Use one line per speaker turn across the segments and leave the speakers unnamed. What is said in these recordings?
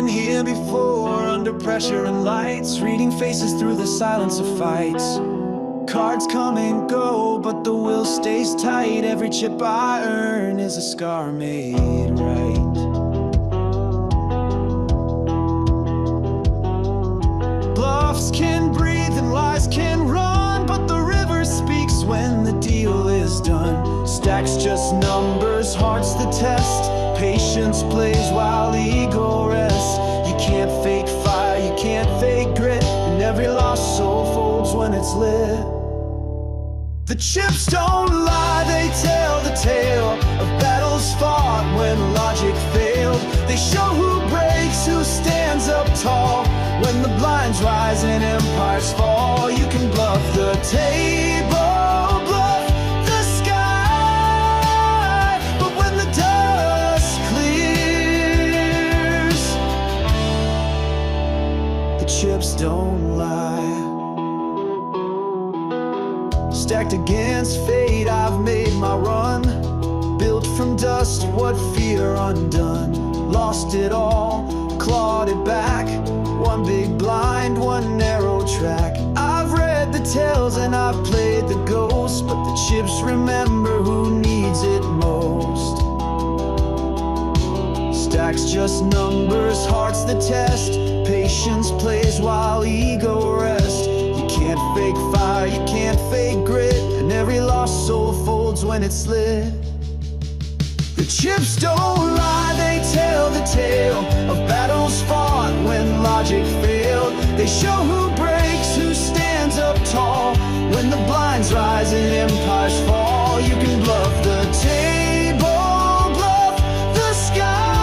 been here before, under pressure and lights, reading faces through the silence of fights. Cards come and go, but the will stays tight. Every chip I earn is a scar made right. Bluffs can breathe and lies can run, but the river speaks when the deal is done. Stacks just numbers, hearts the test. Patience plays while ego rests. You can't fake fire, you can't fake grit, and every lost soul folds when it's lit. The chips don't lie, they tell the tale of battles fought when logic failed. They show who breaks, who stands up tall. When the blinds rise and empires fall, you can bluff the table, bluff the sky. But when the dust clears, the chips don't lie. Stacked against fate, I've made my run. Built from dust, what fear undone. Lost it all, clawed it back. One big blind, one narrow track. I've read the tales and I've played the ghost, but the chips remember who needs it most. Stacks just numbers, hearts the test. Patience plays while ego rests. You can't fake fire, you can't fake grit, and every lost soul folds when it's lit. The chips don't lie, they tell the tale of battles fought when logic failed. They show who breaks, who stands up tall. When the blinds rise and empires fall, you can bluff the table, bluff the sky.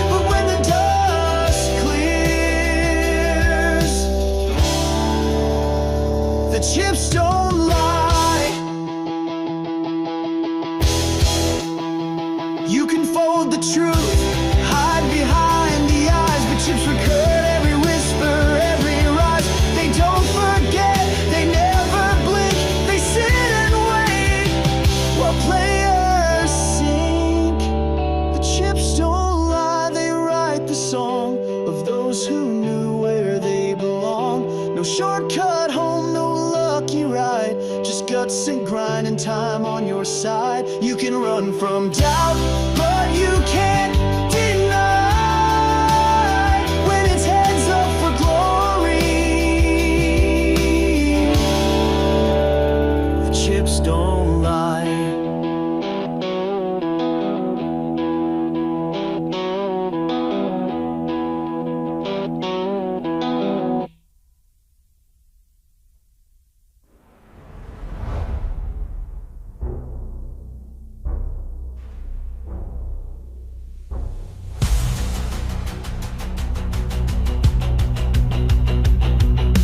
But when the dust clears, the chips don't lie. You can fold the truth, hide behind the eyes, but chips record every whisper, every rise. They don't forget, they never blink, they sit and wait while players sink. The chips don't lie, they write the song of those who knew where they belong. No shortcut home, no lucky ride, just guts and grind and time on your side. You can run from doubt, but you can't deny when it's heads up for glory. The chips don't lie.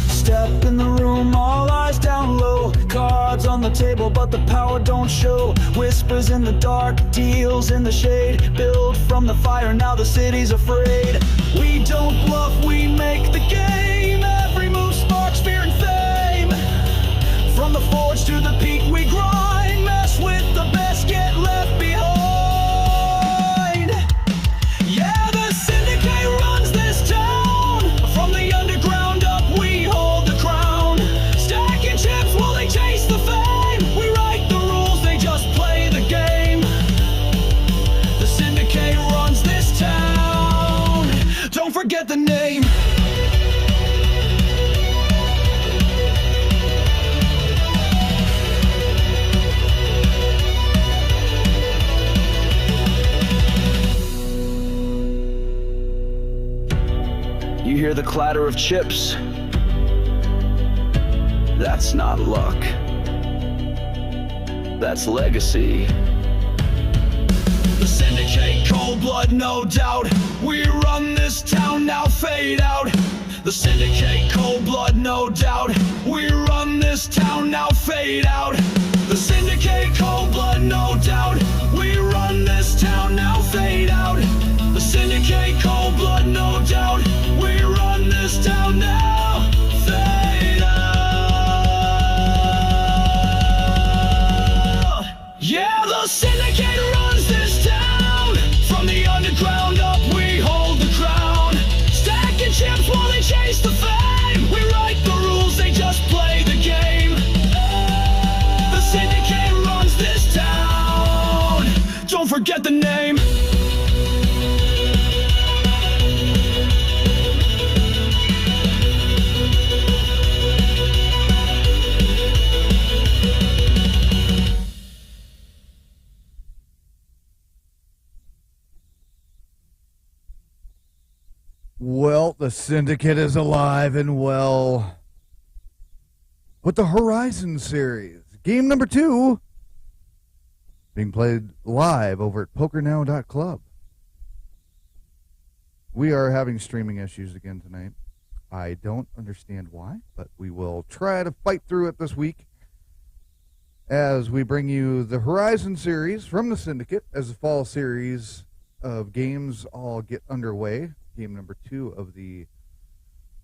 Step in the room, all eyes down low. Cards on the table, but the power don't show. Whispers in the dark, deals in the shade. Build from the fire, now the city's afraid. We don't bluff, we make the game. Every move sparks fear and fame. From the forge to the peak we grind. Mess with the best, get left behind. Yeah, the Syndicate runs this town. From the underground up we hold the crown. Stacking chips while they chase the fame. We write the rules, they just play the game. The Syndicate runs this town. Don't forget the name. You hear the clatter of chips. That's not luck. That's legacy. The Syndicate, cold blood, no doubt. We run this town, now fade out. The Syndicate, cold blood, no doubt. We run this town, now fade out. The Syndicate, cold blood, no doubt. We run this town, now fade out. The Syndicate, cold blood, no doubt. We run this town now, fade out. Yeah, the Syndicate runs this town. From the underground up we hold the crown. forget the name.
Well, the Syndicate is alive and well with the Horizon series. Game number 2 being played live over at pokernow.club. We are having streaming issues again tonight. I don't understand why, but we will try to fight through it this week as we bring you the Horizon series from the Syndicate as the fall series of games all get underway. Game number 2 of the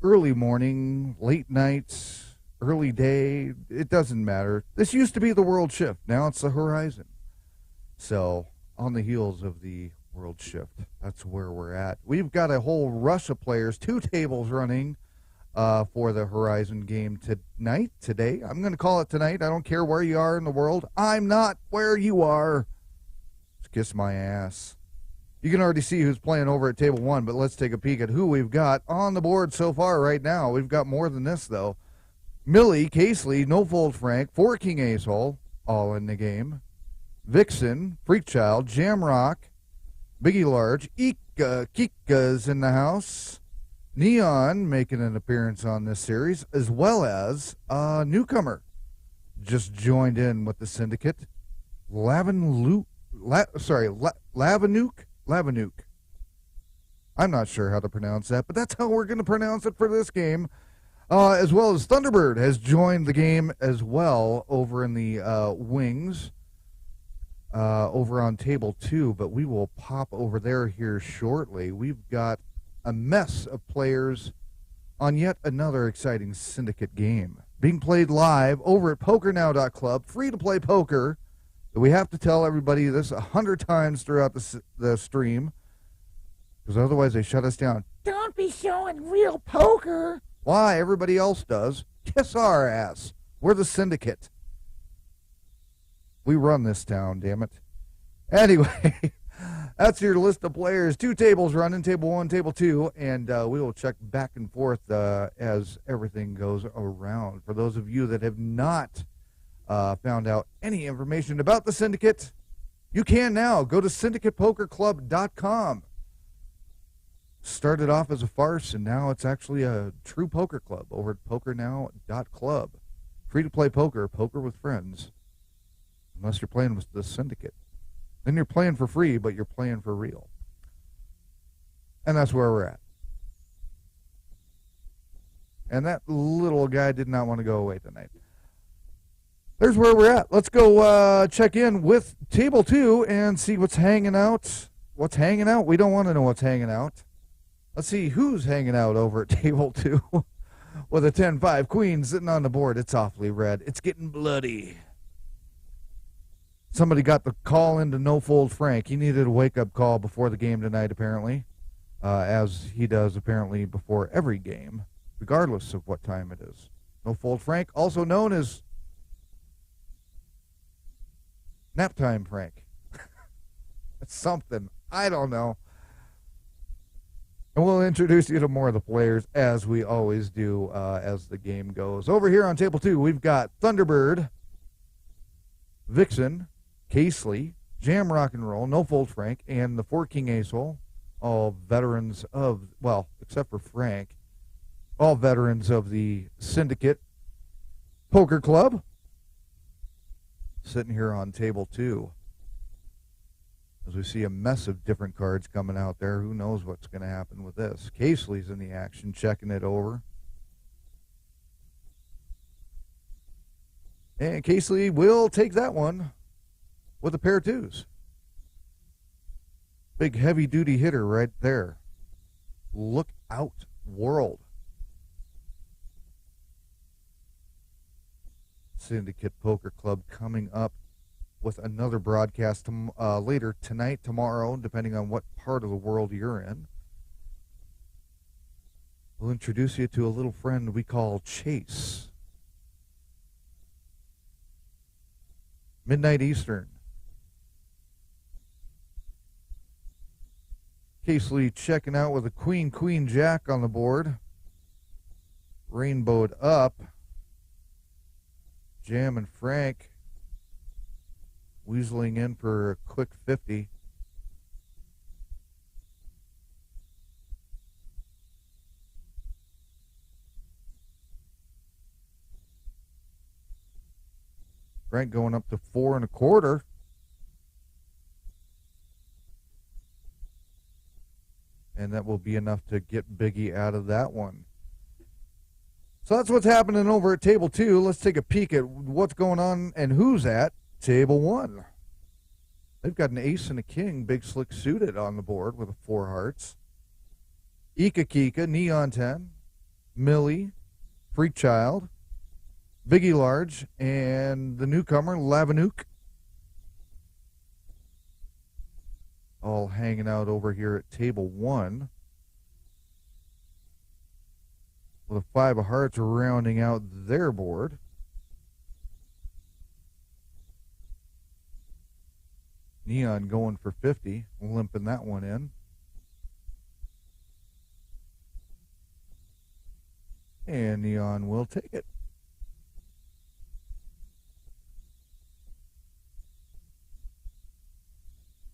early morning, late nights, early day. It doesn't matter. This used to be the World Shift. Now it's the Horizon. So on the heels of the World Shift, that's where we're at. We've got a whole rush of players, 2 tables running for the Horizon game today. I'm going to call it tonight. I don't care where you are in the world. I'm not where you are. Just kiss my ass. You can already see who's playing over at table 1, but let's take a peek at who we've got on the board so far right now. We've got more than this, though. Millie, Casely, No Fold Frank, 4 King Ace Hole, all in the game. Vixen, Freakchild, Jamrock, Biggie Large, Ika, Kika's in the house. Neon making an appearance on this series, as well as a newcomer. Just joined in with the Syndicate. Lavanook. I'm not sure how to pronounce that, but that's how we're going to pronounce it for this game. As well as Thunderbird has joined the game as well over in the wings, over on table 2, but we will pop over there here shortly. We've got a mess of players on yet another exciting Syndicate game being played live over at pokernow.club, free to play poker. We have to tell everybody this 100 times throughout the stream, because otherwise they shut us down. Don't be showing real poker. Why? Everybody else does. Kiss our ass. We're the Syndicate. We run this town, damn it. Anyway, that's your list of players. 2 tables running, table 1, table 2, and we will check back and forth as everything goes around. For those of you that have not found out any information about the Syndicate, you can now. Go to syndicatepokerclub.com. Started off as a farce, and now it's actually a true poker club over at pokernow.club. Free to play poker, poker with friends, unless you're playing with the Syndicate. Then you're playing for free, but you're playing for real. And that's where we're at. And that little guy did not want to go away tonight. There's where we're at. Let's go check in with table 2 and see what's hanging out. What's hanging out? We don't want to know what's hanging out. Let's see who's hanging out over at table 2 with a 10-5 queen sitting on the board. It's awfully red. It's getting bloody. Somebody got the call into No Fold Frank. He needed a wake-up call before the game tonight, apparently, as he does apparently before every game, regardless of what time it is. No Fold Frank, also known as Nap Time Frank. It's something. I don't know. And we'll introduce you to more of the players, as we always do as the game goes. Over here on table 2, we've got Thunderbird, Vixen, Casely, Jam Rock and Roll, No Fold Frank, and the 4 King Ace Hole, all veterans of, well, except for Frank, all veterans of the Syndicate Poker Club. Sitting here on table 2, as we see a mess of different cards coming out there. Who knows what's going to happen with this? Casely's in the action, checking it over. And Casely will take that one with a pair of 2s. Big heavy-duty hitter right there. Look out, world. Syndicate Poker Club coming up with another broadcast later tonight, tomorrow, depending on what part of the world you're in. We'll introduce you to a little friend we call Chase. Midnight Eastern. Casely checking out with a queen, queen, jack on the board. Rainbowed up. Jam and Frank weaseling in for a quick 50. Frank going up to 4 1/4. And that will be enough to get Biggie out of that one. So that's what's happening over at table 2. Let's take a peek at what's going on and who's at table 1. They've got an ace and a king, big slick suited on the board with a 4 hearts. Ika Kika, Neon 10, Millie, Freak Child, Biggie Large, and the newcomer, Lavanook. All hanging out over here at table 1. With a 5 of hearts rounding out their board. Neon going for 50, limping that one in. And Neon will take it.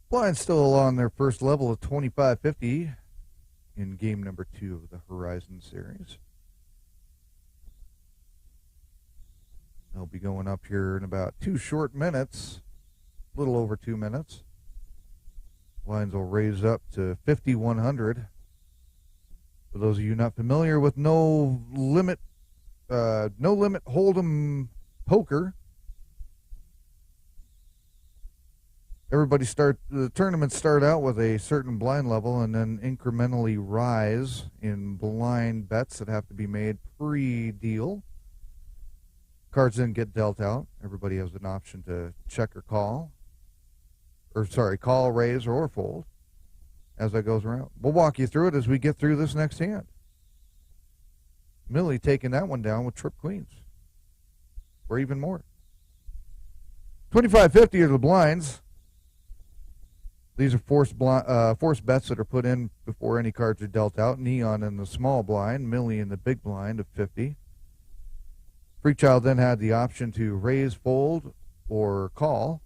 Blind still on their first level of 25-50 in game number 2 of the Horizon series. They'll be going up here in about 2 short minutes, a little over 2 minutes. Lines will raise up to 5,100. For those of you not familiar with no limit hold'em poker, the tournaments start out with a certain blind level and then incrementally rise in blind bets that have to be made pre-deal. Cards then get dealt out. Everybody has an option to check or call. Call, raise, or fold as that goes around. We'll walk you through it as we get through this next hand. Millie taking that one down with trip queens. Or even more. 25-50 are the blinds. These are forced bets that are put in before any cards are dealt out. Neon in the small blind, Millie in the big blind of 50. Freak Child then had the option to raise, fold, or call.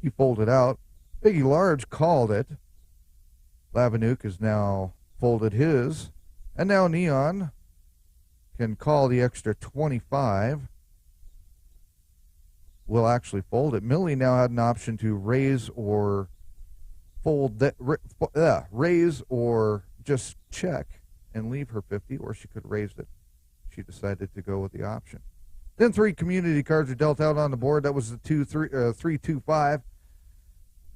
He folded out. Biggie Large called it. Lavanook has now folded his. And now Neon can call the extra 25. Will actually fold it. Millie now had an option to raise or fold that, raise or just check and leave her 50, or she could raise it. She decided to go with the option. Then 3 community cards are dealt out on the board. That was the 3-2-5.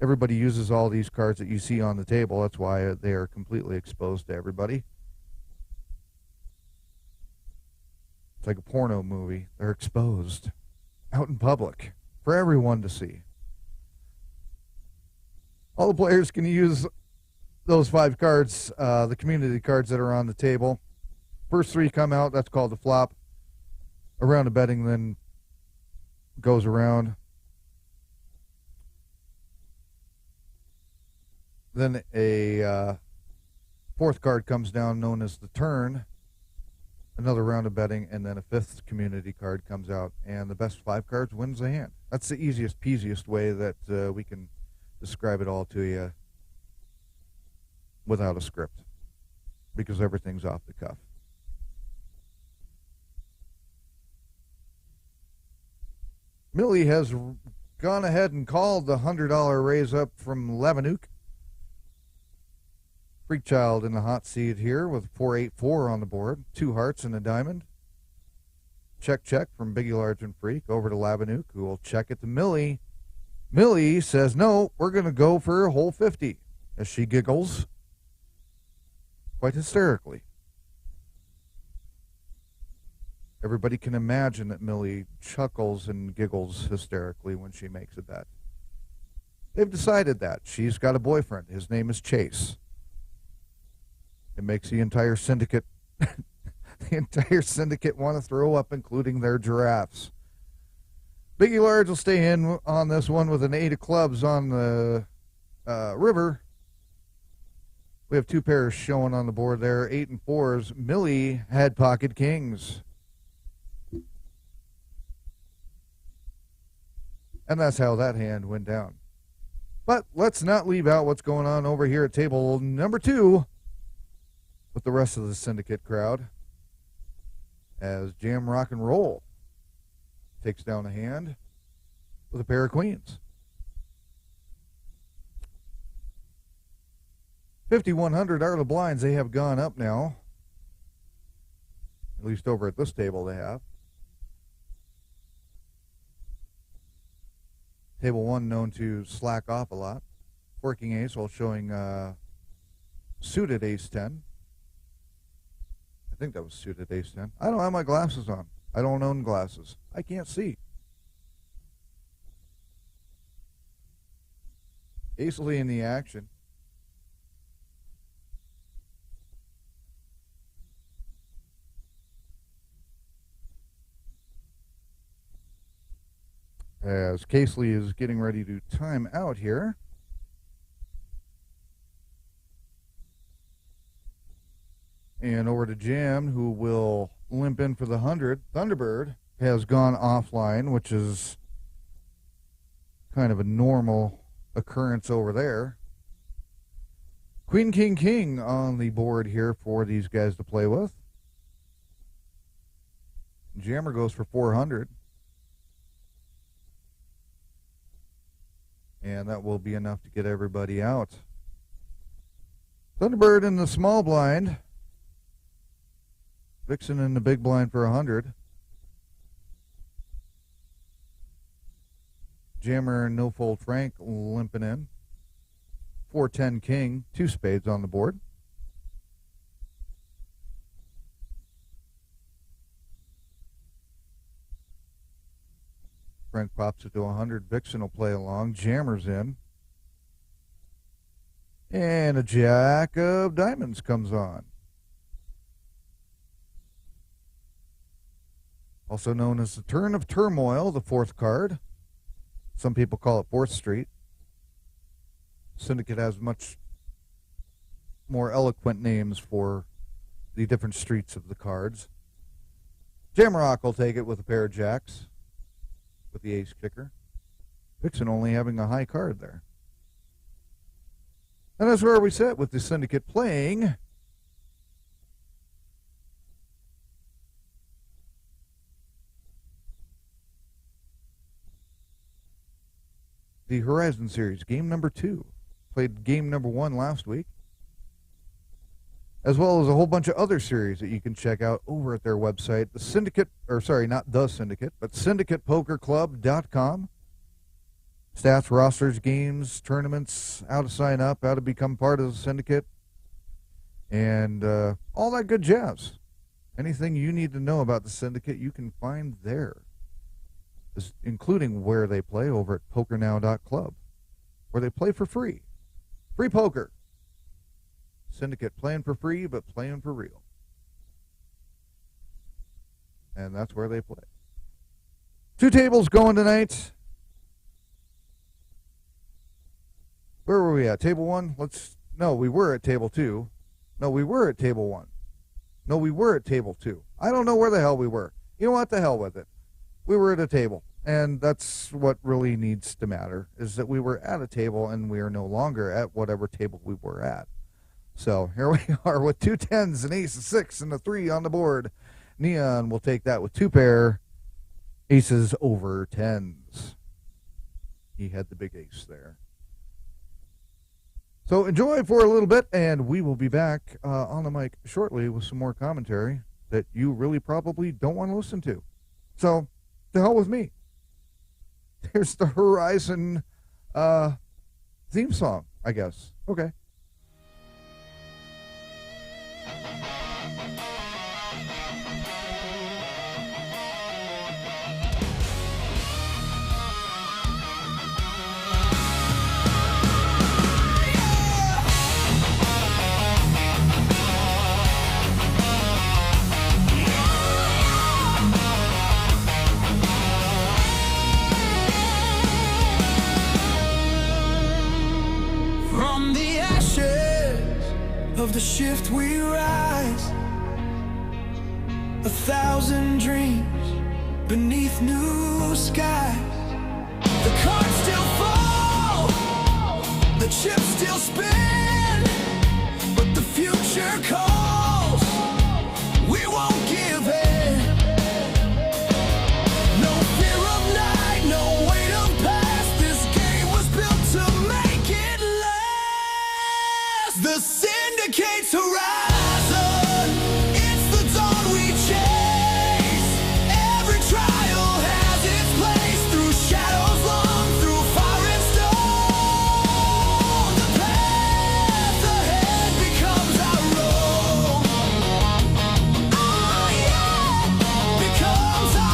Everybody uses all these cards that you see on the table. That's why they are completely exposed to everybody. It's like a porno movie. They're exposed out in public for everyone to see. All the players can use those 5 cards, the community cards that are on the table. First 3 come out. That's called the flop. A round of betting then goes around. Then a 4th card comes down known as the turn. Another round of betting, and then a 5th community card comes out. And the best 5 cards wins the hand. That's the easiest, peasiest way that we can describe it all to you without a script, because everything's off the cuff. Millie has gone ahead and called the $100 raise up from Lavanook. Freak Child in the hot seat here with 4-8-4 on the board. 2 hearts and a diamond. Check, check from Biggie Large and Freak over to Lavanook, who will check it to Millie. Millie says, no, we're going to go for a whole 50, as she giggles quite hysterically. Everybody can imagine that Millie chuckles and giggles hysterically when she makes a bet. They've decided that. She's got a boyfriend. His name is Chase. It makes the entire syndicate want to throw up, including their giraffes. Biggie Large will stay in on this one with an 8 of clubs on the river. We have two pairs showing on the board there. 8 and 4s. Millie had pocket kings. And that's how that hand went down. But let's not leave out what's going on over here at table number 2 with the rest of the Syndicate crowd. As Jam Rock and Roll takes down a hand with a pair of queens. 5,100 are the blinds. They have gone up now. At least over at this table they have. Table 1 known to slack off a lot. Working ace while showing suited ace-10. I think that was suited ace-10. I don't have my glasses on. I don't own glasses. I can't see. Ace-ly in the action. As Casely is getting ready to time out here. And over to Jam, who will limp in for the 100. Thunderbird has gone offline, which is kind of a normal occurrence over there. Queen, King, King on the board here for these guys to play with. Jammer goes for 400. And that will be enough to get everybody out. Thunderbird in the small blind. Vixen in the big blind for 100. Jammer and No Fold Frank limping in. 410 King, 2 spades on the board. Frank pops it to 100. Vixen will play along. Jammer's in. And a Jack of Diamonds comes on. Also known as the Turn of Turmoil, the 4th card. Some people call it 4th Street. Syndicate has much more eloquent names for the different streets of the cards. Jamrock will take it with a pair of jacks with the ace kicker. Vixen only having a high card there. And that's where we sit with the Syndicate playing the Horizon Series, game number 2. Played game number 1 last week. As well as a whole bunch of other series that you can check out over at their website. The Syndicate, or sorry, not the Syndicate, but syndicatepokerclub.com. Stats, rosters, games, tournaments, how to sign up, how to become part of the Syndicate, and all that good jazz. Anything you need to know about the Syndicate, you can find there, including where they play over at pokernow.club, where they play for free. Free poker. Syndicate playing for free, but playing for real. And that's where they play. 2 tables going tonight. Where were we at? Table 1? No, we were at table 2. No, we were at table 1. No, we were at table 2. I don't know where the hell we were. You know what? The hell with it. We were at a table. And that's what really needs to matter, is that we were at a table and we are no longer at whatever table we were at. So here we are with 2 10s, an ace, a 6, and a 3 on the board. Neon will take that with 2 pair aces over 10s. He had the big ace there. So enjoy for a little bit, and we will be back on the mic shortly with some more commentary that you really probably don't want to listen to. So, the hell with me. There's the Horizon theme song, I guess. Okay.
From the ashes of the shift we rise. 1,000 dreams beneath new skies. The cards still fall, the chips still spin, but the future calls. We won't give in. No fear of night, no weight of past. This game was built to make it last. The Syndicate's horizon, it's the dawn we chase. Every trial has its place, through shadows long, through fire and stone. The path ahead becomes our road. Oh yeah, becomes our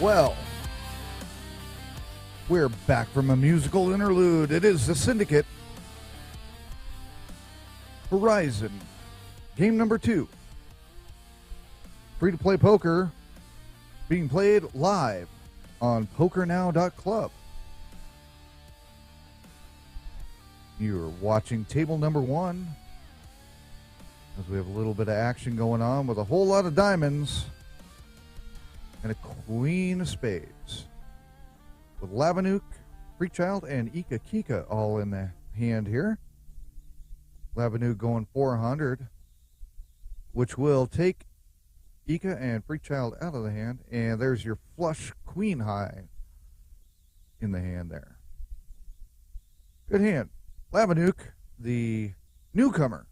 Well, we're back from a musical interlude. It is the Syndicate. Horizon. Game number 2. Free-to-play poker being played live on pokernow.club. You're watching table number 1 as we have a little bit of action going on with a whole lot of diamonds and a queen of spades. With Lavanuk, Freechild, and Ika Kika all in the hand here. Lavanuk going 400, which will take Ika and Freechild out of the hand, and there's your flush queen high in the hand there. Good hand. Lavanuk, the newcomer,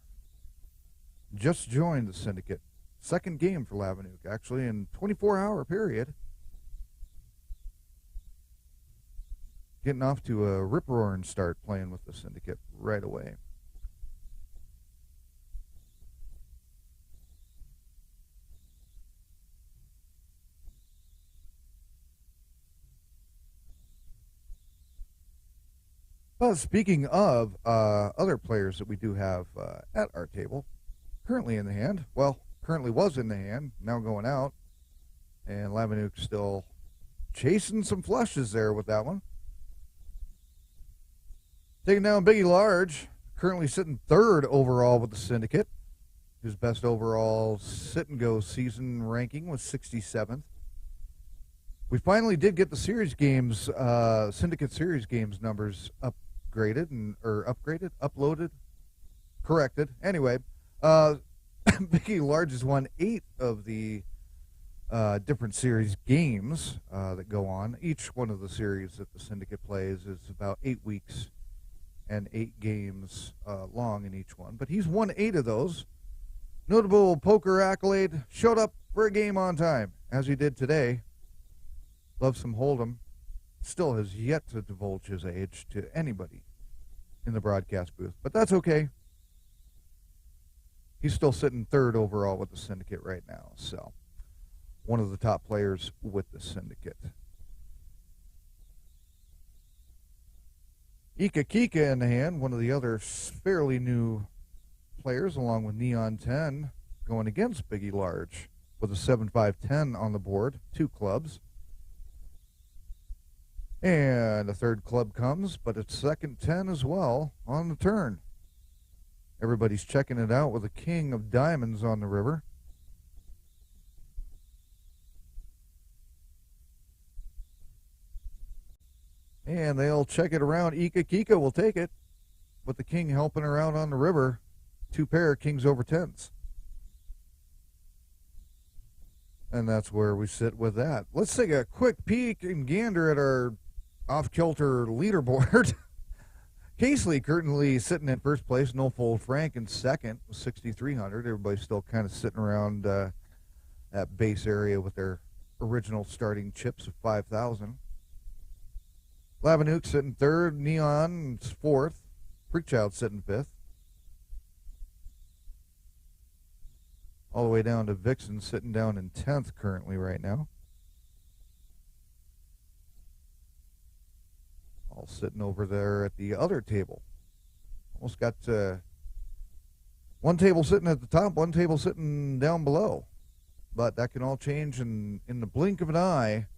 just joined the Syndicate. Second game for Lavanuk, actually, in 24-hour period. Getting off to a rip-roaring start playing with the Syndicate right away. Well, speaking of other players that we do have at our table, currently in the hand, well, currently was in the hand, now going out, and Lavanuk still chasing some flushes there with that one. Taking down Biggie Large, currently sitting third overall with the Syndicate. His best overall sit-and-go season ranking was 67th. We finally did get the series games, Syndicate series games numbers uploaded, corrected. Anyway, Biggie Large has won 8 of the different series games that go on. Each one of the series that the Syndicate plays is about 8 weeks and 8 games long in each one. But he's won 8 of those. Notable poker accolade, showed up for a game on time, as he did today. Loves some Hold'em. Still has yet to divulge his age to anybody in the broadcast booth, but that's okay. He's still sitting third overall with the Syndicate right now, so one of the top players with the Syndicate. Ika Kika in the hand, one of the other fairly new players, along with Neon 10, going against Biggie Large with a 7-5-10 on the board, 2 clubs. And a third club comes, but it's second 10 as well on the turn. Everybody's checking it out with a king of diamonds on the river. And they'll check it around. Ika Kika will take it with the king helping her out on the river. 2 pair kings over 10s. And that's where we sit with that. Let's take a quick peek and gander at our off-kilter leaderboard. Casely currently sitting in first place. No Fold Frank in second with 6,300. Everybody's still kind of sitting around that base area with their original starting chips of 5,000. Lavanuk sitting third. Neon's fourth. Freakchild sitting fifth. All the way down to Vixen sitting down in 10th currently right now. All sitting over there at the other table. Almost got one table sitting at the top, one table sitting down below. But that can all change in the blink of an eye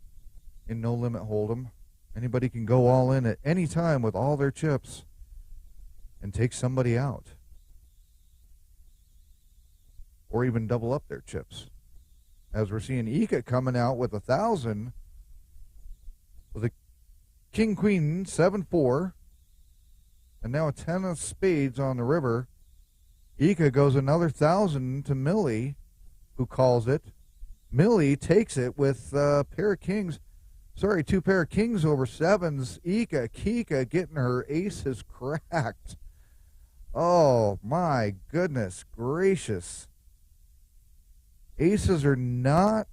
in No Limit Hold'em. Anybody can go all in at any time with all their chips and take somebody out. Or even double up their chips. As we're seeing Ika coming out with 1,000 with a King Queen 7-4 and now a 10 of spades on the river. Ika goes another 1,000 to Millie, who calls it. Millie takes it with a pair of kings. Sorry, 2 pair of kings over 7s. Ika Kika getting her aces cracked. Oh my goodness gracious. Aces are not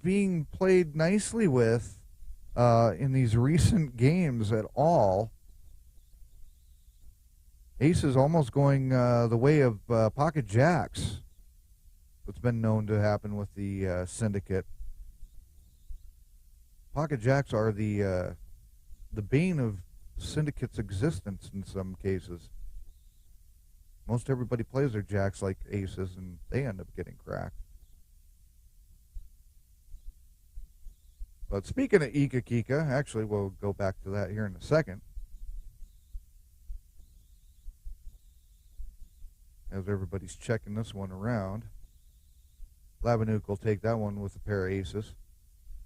being played nicely with in these recent games at all. Aces almost going the way of pocket jacks. What's been known to happen with the Syndicate. Pocket jacks are the bane of Syndicate's existence in some cases. Most everybody plays their jacks like aces, and they end up getting cracked. But speaking of Ika Kika, actually we'll go back to that here in a second. as everybody's checking this one around. Labanuk will take that one with a pair of aces.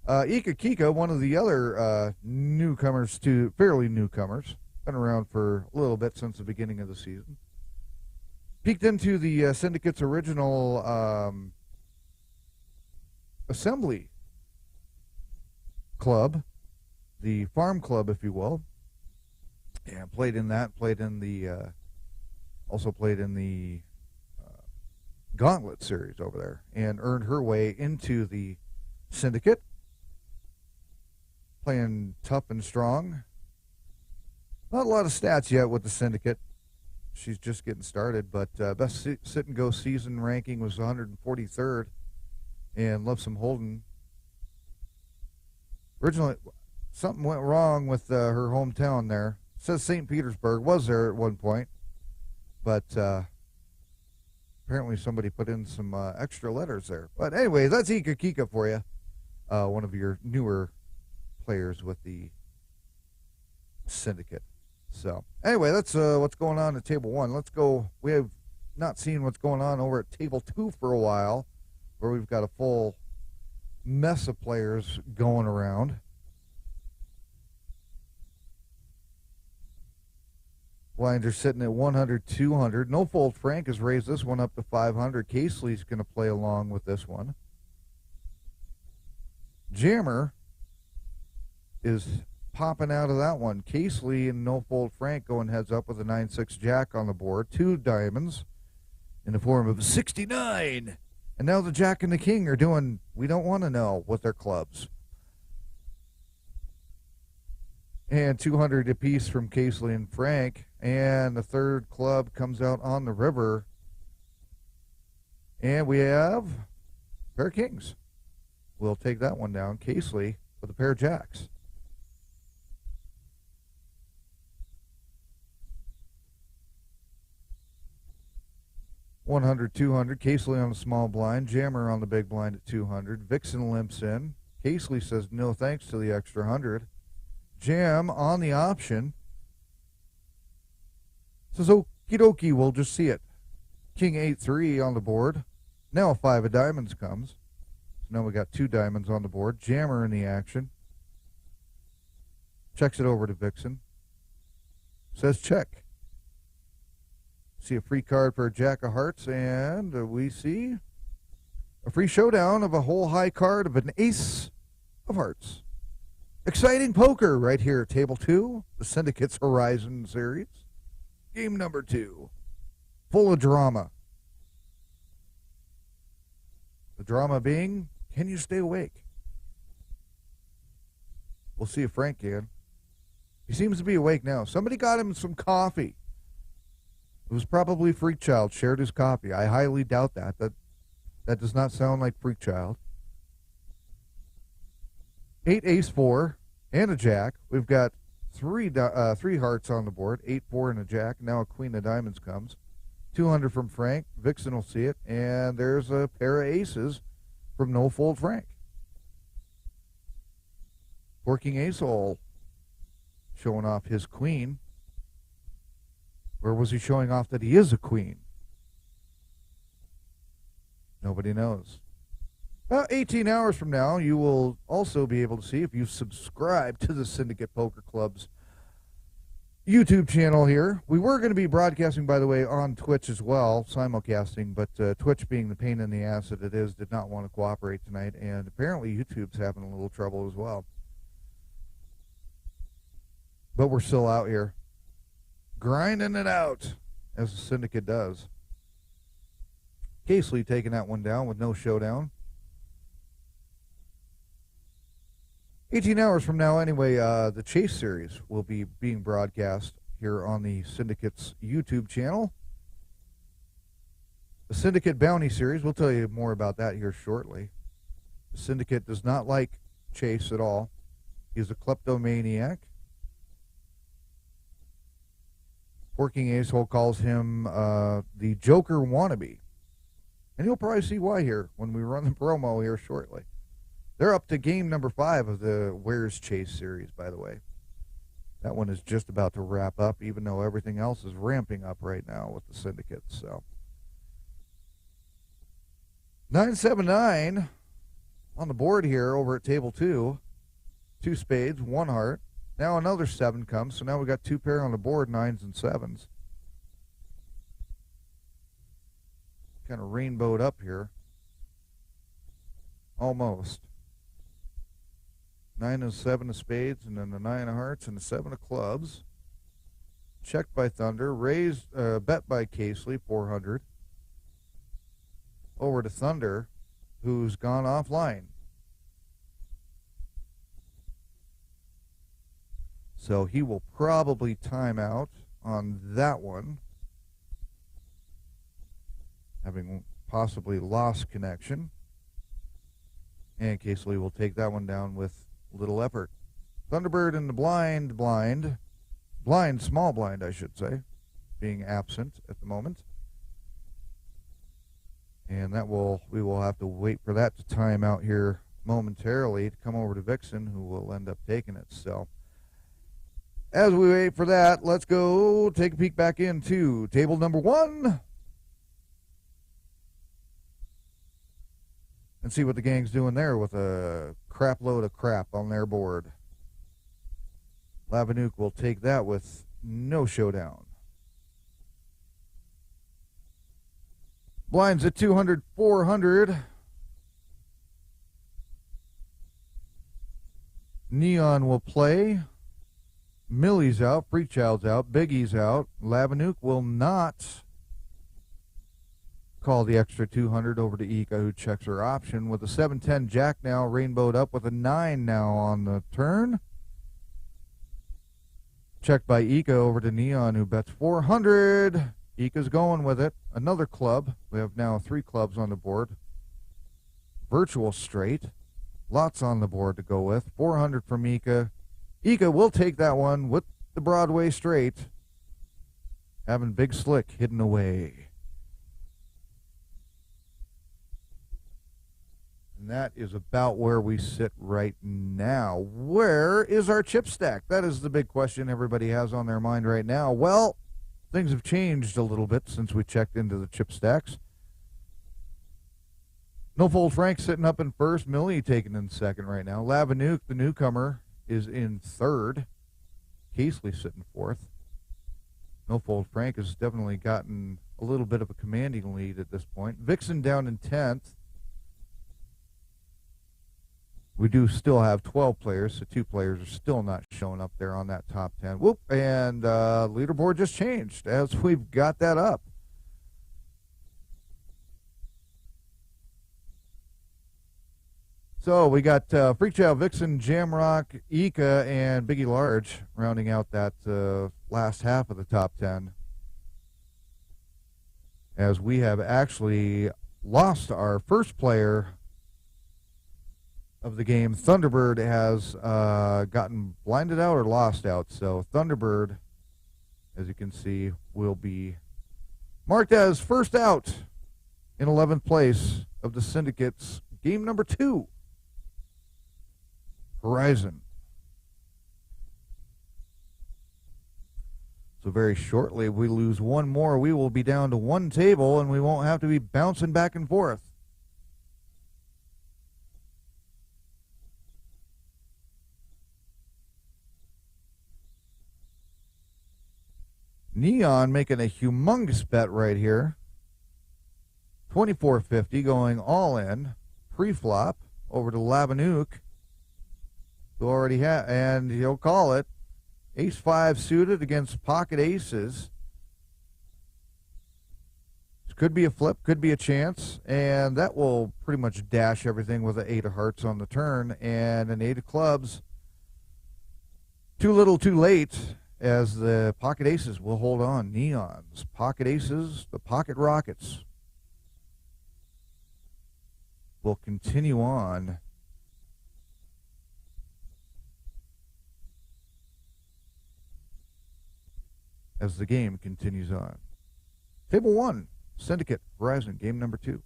Ika Kika, one of the other newcomers to, fairly newcomers, been around for a little bit since the beginning of the season. Peeked into the Syndicate's original assembly club, the farm club, if you will, and played in that, also played in the Gauntlet series over there, and earned her way into the Syndicate, playing tough and strong. Not a lot of stats yet with the Syndicate. She's just getting started, but best sit-and-go season ranking was 143rd, and Luvsum Holden. Originally, something went wrong with her hometown there. It says St. Petersburg, was there at one point, but apparently somebody put in some extra letters there. But anyway, that's Ika Kika for you, one of your newer players with the Syndicate. So anyway, that's what's going on at Table 1. Let's go. We have not seen what's going on over at Table 2 for a while, where we've got a full mess of players going around. Blinds are sitting at 100, 200. No Fold Frank has raised this one up to 500. Casely's going to play along with this one. Jammer is popping out of that one. Casely and No Fold Frank going heads up with a 9-6 jack on the board. 2 diamonds in the form of a 69. And now the Jack and the King are doing, we don't want to know, with their clubs. And 200 apiece from Casely and Frank. And the third club comes out on the river. And we have a pair of kings. We'll take that one down. Casely with a pair of jacks. $100, $200. Casely on the small blind. Jammer on the big blind at $200. Vixen limps in. Casely says no thanks to the extra 100. Jam on the option. Says okie dokie, we'll just see it. King 8-3 on the board. Now a 5 of diamonds comes. So now we got 2 diamonds on the board. Jammer in the action. Checks it over to Vixen. Says check. See a free card for a Jack of Hearts, and we see a free showdown of a whole high card of an Ace of Hearts. Exciting poker right here at Table 2, the Syndicate's Horizon Series. Game number 2. Full of drama. The drama being, can you stay awake? We'll see if Frank can. He seems to be awake now. Somebody got him some coffee. It was probably Freak Child shared his copy. I highly doubt that. That does not sound like Freak Child. 8 ace 4 and a jack. We've got three hearts on the board. 8 4 and a jack. Now a queen of diamonds comes. 200 from Frank. Vixen will see it, and there's a pair of aces from No Fold Frank. Working ace hole, showing off his queen. Or was he showing off that he is a queen? Nobody knows. About 18 hours from now, you will also be able to see, if you subscribe to the Syndicate Poker Club's YouTube channel here. We were going to be broadcasting, by the way, on Twitch as well, simulcasting, but Twitch, being the pain in the ass that it is, did not want to cooperate tonight, and apparently YouTube's having a little trouble as well. But we're still out here, grinding it out, as the Syndicate does. Casely taking that one down with no showdown. 18 hours from now, anyway, the Chase series will be being broadcast here on the Syndicate's YouTube channel. The Syndicate Bounty series, we'll tell you more about that here shortly. The Syndicate does not like Chase at all. He's a kleptomaniac. Working Ace Hole calls him the Joker wannabe. And you'll probably see why here when we run the promo here shortly. They're up to game number 5 of the Where's Chase series, by the way. That one is just about to wrap up, even though everything else is ramping up right now with the Syndicate. So 979 on the board here over at table 2. 2 spades, 1 heart. Now another 7 comes, so now we got 2 pair on the board, 9s and 7s. Kind of rainbowed up here. Almost. 9 and 7 of spades, and then the 9 of hearts and the 7 of clubs. Checked by Thunder, raised, bet by Casely, 400. Over to Thunder, who's gone offline. So he will probably time out on that one, having possibly lost connection. And Casely will take that one down with little effort. Thunderbird in the blind, small blind, I should say, being absent at the moment. And we will have to wait for that to time out here momentarily to come over to Vixen, who will end up taking it. So as we wait for that, let's go take a peek back into table number 1 and see what the gang's doing there with a crap load of crap on their board. Lavanook will take that with no showdown. Blinds at 200, 400. Neon will play. Millie's out. Freechild's out. Biggie's out. Lavanook will not call the extra 200 over to Ika, who checks her option with a 7-10 jack now, rainbowed up with a 9 now on the turn. Checked by Ika over to Neon, who bets 400. Ika's going with it. Another club. We have now 3 clubs on the board. Virtual straight. Lots on the board to go with. 400 from Ika. Ika will take that one with the Broadway straight. Having Big Slick hidden away. And that is about where we sit right now. Where is our chip stack? That is the big question everybody has on their mind right now. Well, things have changed a little bit since we checked into the chip stacks. No Fold Frank sitting up in first. Millie taking in second right now. Lavanook, the newcomer, is in third. Casely sitting fourth. No Fold Frank has definitely gotten a little bit of a commanding lead at this point. Vixen down in 10th. We do still have 12 players, so 2 players are still not showing up there on that top 10. Whoop, and leaderboard just changed as we've got that up. So we got Freakchild, Vixen, Jamrock, Ika, and Biggie Large rounding out that last half of the top 10. As we have actually lost our first player of the game. Thunderbird has gotten blinded out or lost out. So Thunderbird, as you can see, will be marked as first out in 11th place of the Syndicate's game number 2. Horizon. So very shortly, if we lose one more, we will be down to 1 table, and we won't have to be bouncing back and forth. Neon making a humongous bet right here. 24.50 going all in. Pre-flop over to Lavanook, who already had, and he'll call it. Ace-5 suited against pocket aces. This could be a flip, could be a chance, and that will pretty much dash everything with an 8 of hearts on the turn and an 8 of clubs. Too little, too late, as the pocket aces will hold on. Neon's pocket aces, the pocket rockets, will continue on. As the game continues on. Table 1, Syndicate, Horizon, game number 2.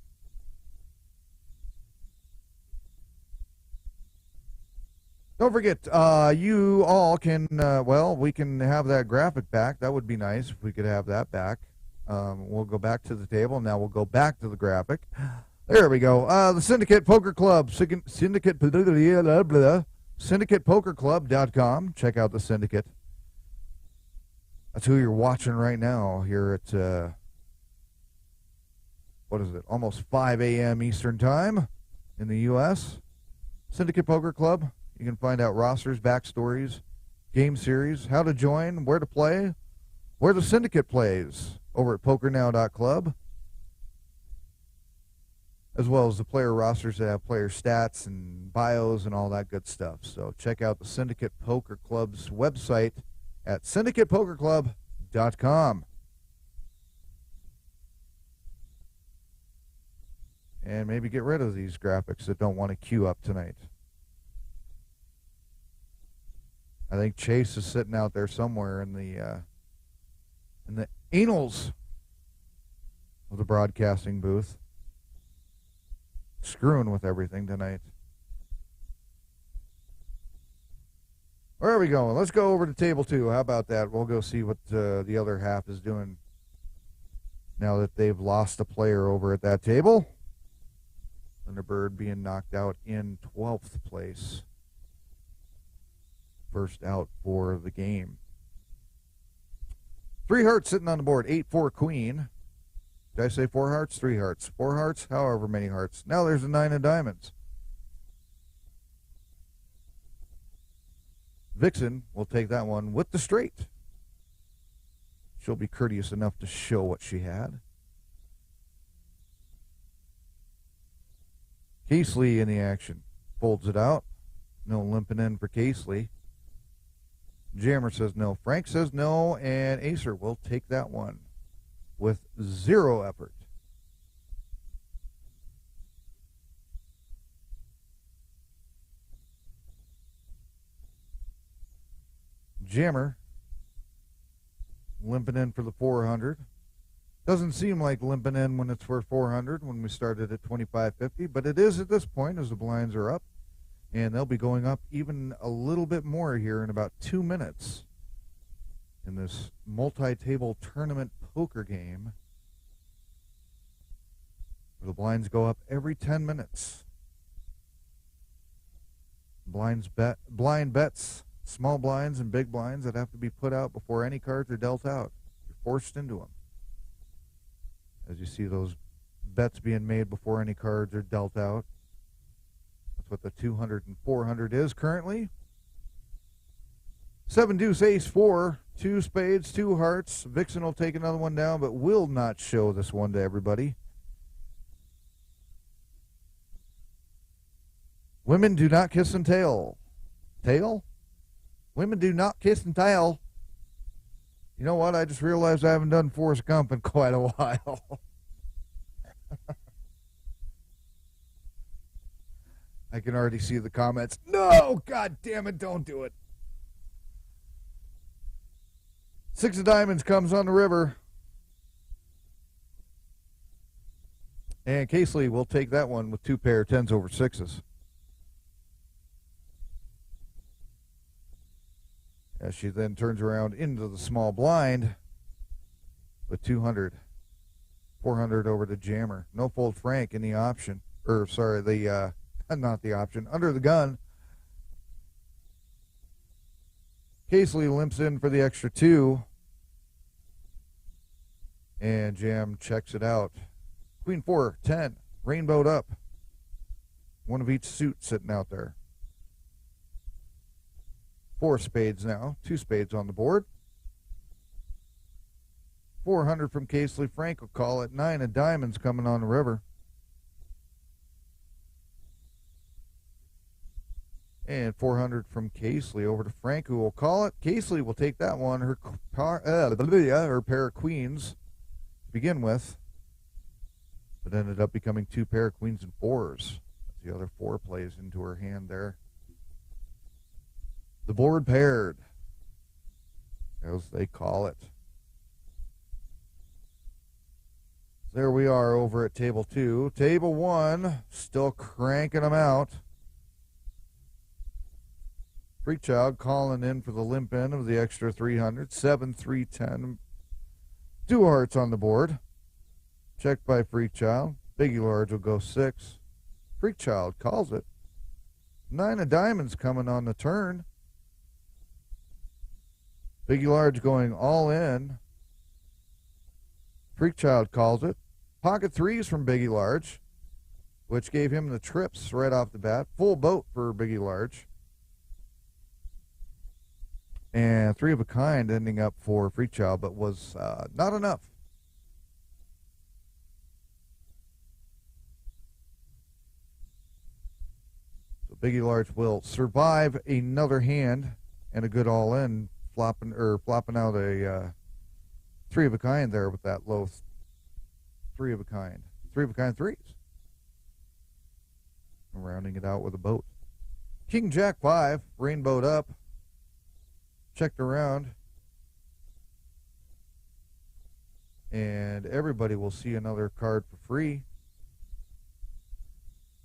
Don't forget, you all can, well, we can have that graphic back. That would be nice if we could have that back. We'll go back to the table. Now we'll go back to the graphic. There we go. The Syndicate Poker Club. SyndicatePokerClub.com. Check out the Syndicate. That's who you're watching right now here at, almost 5 a.m. Eastern Time in the U.S. Syndicate Poker Club. You can find out rosters, backstories, game series, how to join, where to play, where the Syndicate plays over at pokernow.club, as well as the player rosters that have player stats and bios and all that good stuff. So check out the Syndicate Poker Club's website at syndicatepokerclub.com. And maybe get rid of these graphics that don't want to queue up tonight. I think Chase is sitting out there somewhere in the anals of the broadcasting booth, screwing with everything tonight. Where are we going? Let's go over to table 2. How about that? We'll go see what the other half is doing now that they've lost a player over at that table. Thunderbird being knocked out in 12th place. First out for the game. 3 hearts sitting on the board. 8-4 queen. Did I say 4 hearts? 3 hearts. 4 hearts, however many hearts. Now there's a 9 of diamonds. Vixen will take that one with the straight. She'll be courteous enough to show what she had. Casely in the action. Folds it out. No limping in for Casely. Jammer says no. Frank says no. And Acer will take that one with 0 effort. Jammer limping in for the 400. Doesn't seem like limping in when it's for 400 when we started at 25.50, but it is at this point as the blinds are up, and they'll be going up even a little bit more here in about 2 minutes in this multi-table tournament poker game where the blinds go up every 10 minutes. Blind bets, small blinds and big blinds that have to be put out before any cards are dealt out. You're forced into them. As you see those bets being made before any cards are dealt out. That's what the 200 and 400 is currently. 7 deuce ace 4, 2 spades, 2 hearts. Vixen will take another one down, but will not show this one to everybody. Women do not kiss and tail. Tail? Women do not kiss and tail. You know what? I just realized I haven't done Forrest Gump in quite a while. I can already see the comments. No! God damn it, don't do it. 6 of diamonds comes on the river. And Casely will take that one with 2 pair 10s over 6s. As she then turns around into the small blind with 200. 400 over to Jammer. No fold Frank in the option. Or, sorry, not the option. Under the gun. Casely limps in for the extra 2. And Jam checks it out. Queen 4, 10. Rainbowed up. One of each suit sitting out there. 4 spades now. 2 spades on the board. 400 from Casely. Frank will call it. 9 of diamonds coming on the river. And 400 from Casely over to Frank, who will call it. Casely will take that one. Her pair of queens to begin with. But ended up becoming 2 pair of queens and 4s. The other 4 plays into her hand there. The board paired, as they call it. There we are over at table 2. Table 1, still cranking them out. Freak Child calling in for the limp in of the extra 300. 7, 3, 10. 2 hearts on the board. Checked by Freak Child. Biggie Large will go 6. Freak Child calls it. 9 of diamonds coming on the turn. Biggie Large going all in. Freak Child calls it. Pocket 3s from Biggie Large, which gave him the trips right off the bat. Full boat for Biggie Large. And 3 of a kind ending up for Freak Child, but was not enough. So Biggie Large will survive another hand and a good all-in, flopping out a 3 of a kind there with that low 3 of a kind. 3 of a kind 3s. And rounding it out with a boat. King Jack 5, rainbowed up. Checked around, and everybody will see another card for free.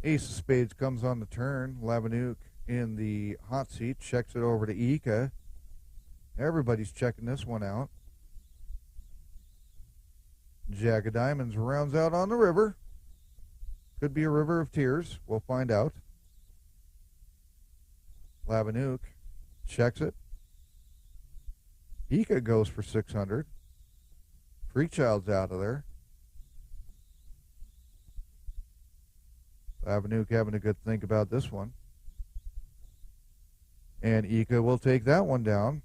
Ace of Spades comes on the turn. Labanuk in the hot seat checks it over to Ika. Everybody's checking this one out. Jack of Diamonds rounds out on the river. Could be a river of tears. We'll find out. Labanuk checks it. Ika goes for 600. Freak Child's out of there. Labanuk having a good think about this one. And Ika will take that one down.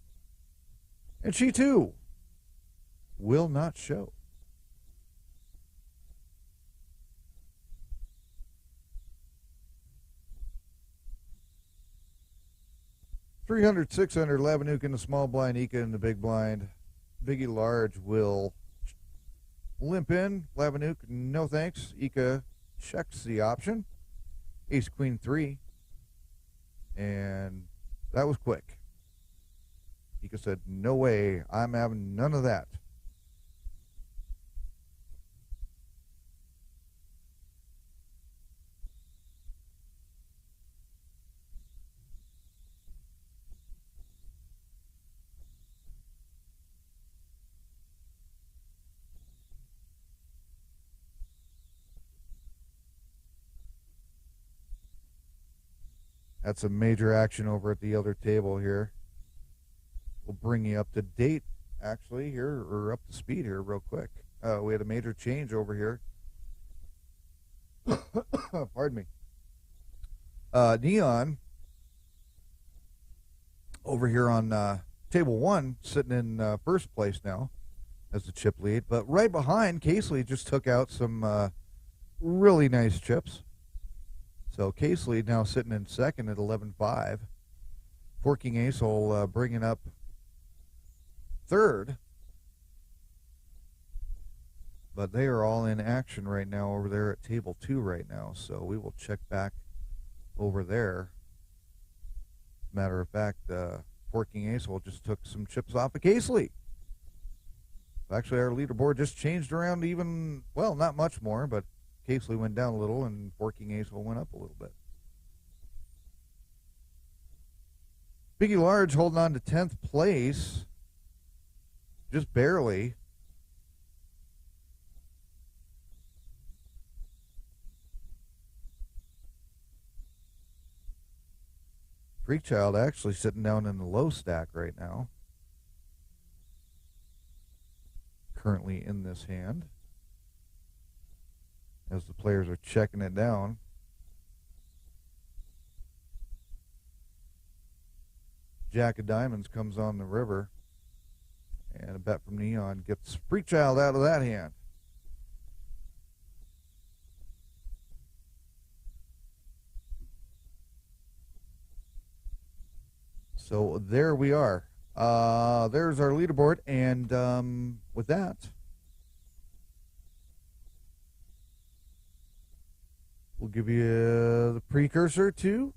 And she too will not show. $300, $600, Labanuk in the small blind, Ika in the big blind. Biggie Large will limp in. Labanuk, no thanks. Ika checks the option. Ace Queen 3. And that was quick. Ika said, no way, I'm having none of that. That's a major action over at the other table here. We'll bring you up to date, actually, here, or up to speed here real quick. We had a major change over here. Pardon me. Neon, over here on table 1, sitting in first place now as the chip lead. But right behind, Casely just took out some really nice chips. So Casely now sitting in second at 11-5. Forking Ace-Hole bringing up third. But they are all in action right now over there at table 2 right now. So we will check back over there. Matter of fact, Forking Ace-Hole just took some chips off of Casely. Actually, our leaderboard just changed around even, well, not much more, but Casely went down a little, and Forking Ace-Hole went up a little bit. Biggie Large holding on to 10th place, just barely. Freak Child actually sitting down in the low stack right now. Currently in this hand, as the players are checking it down. Jack of Diamonds comes on the river, and a bet from Neon gets Freak Child out of that hand. So there we are. There's our leaderboard, and with that, we'll give you the precursor to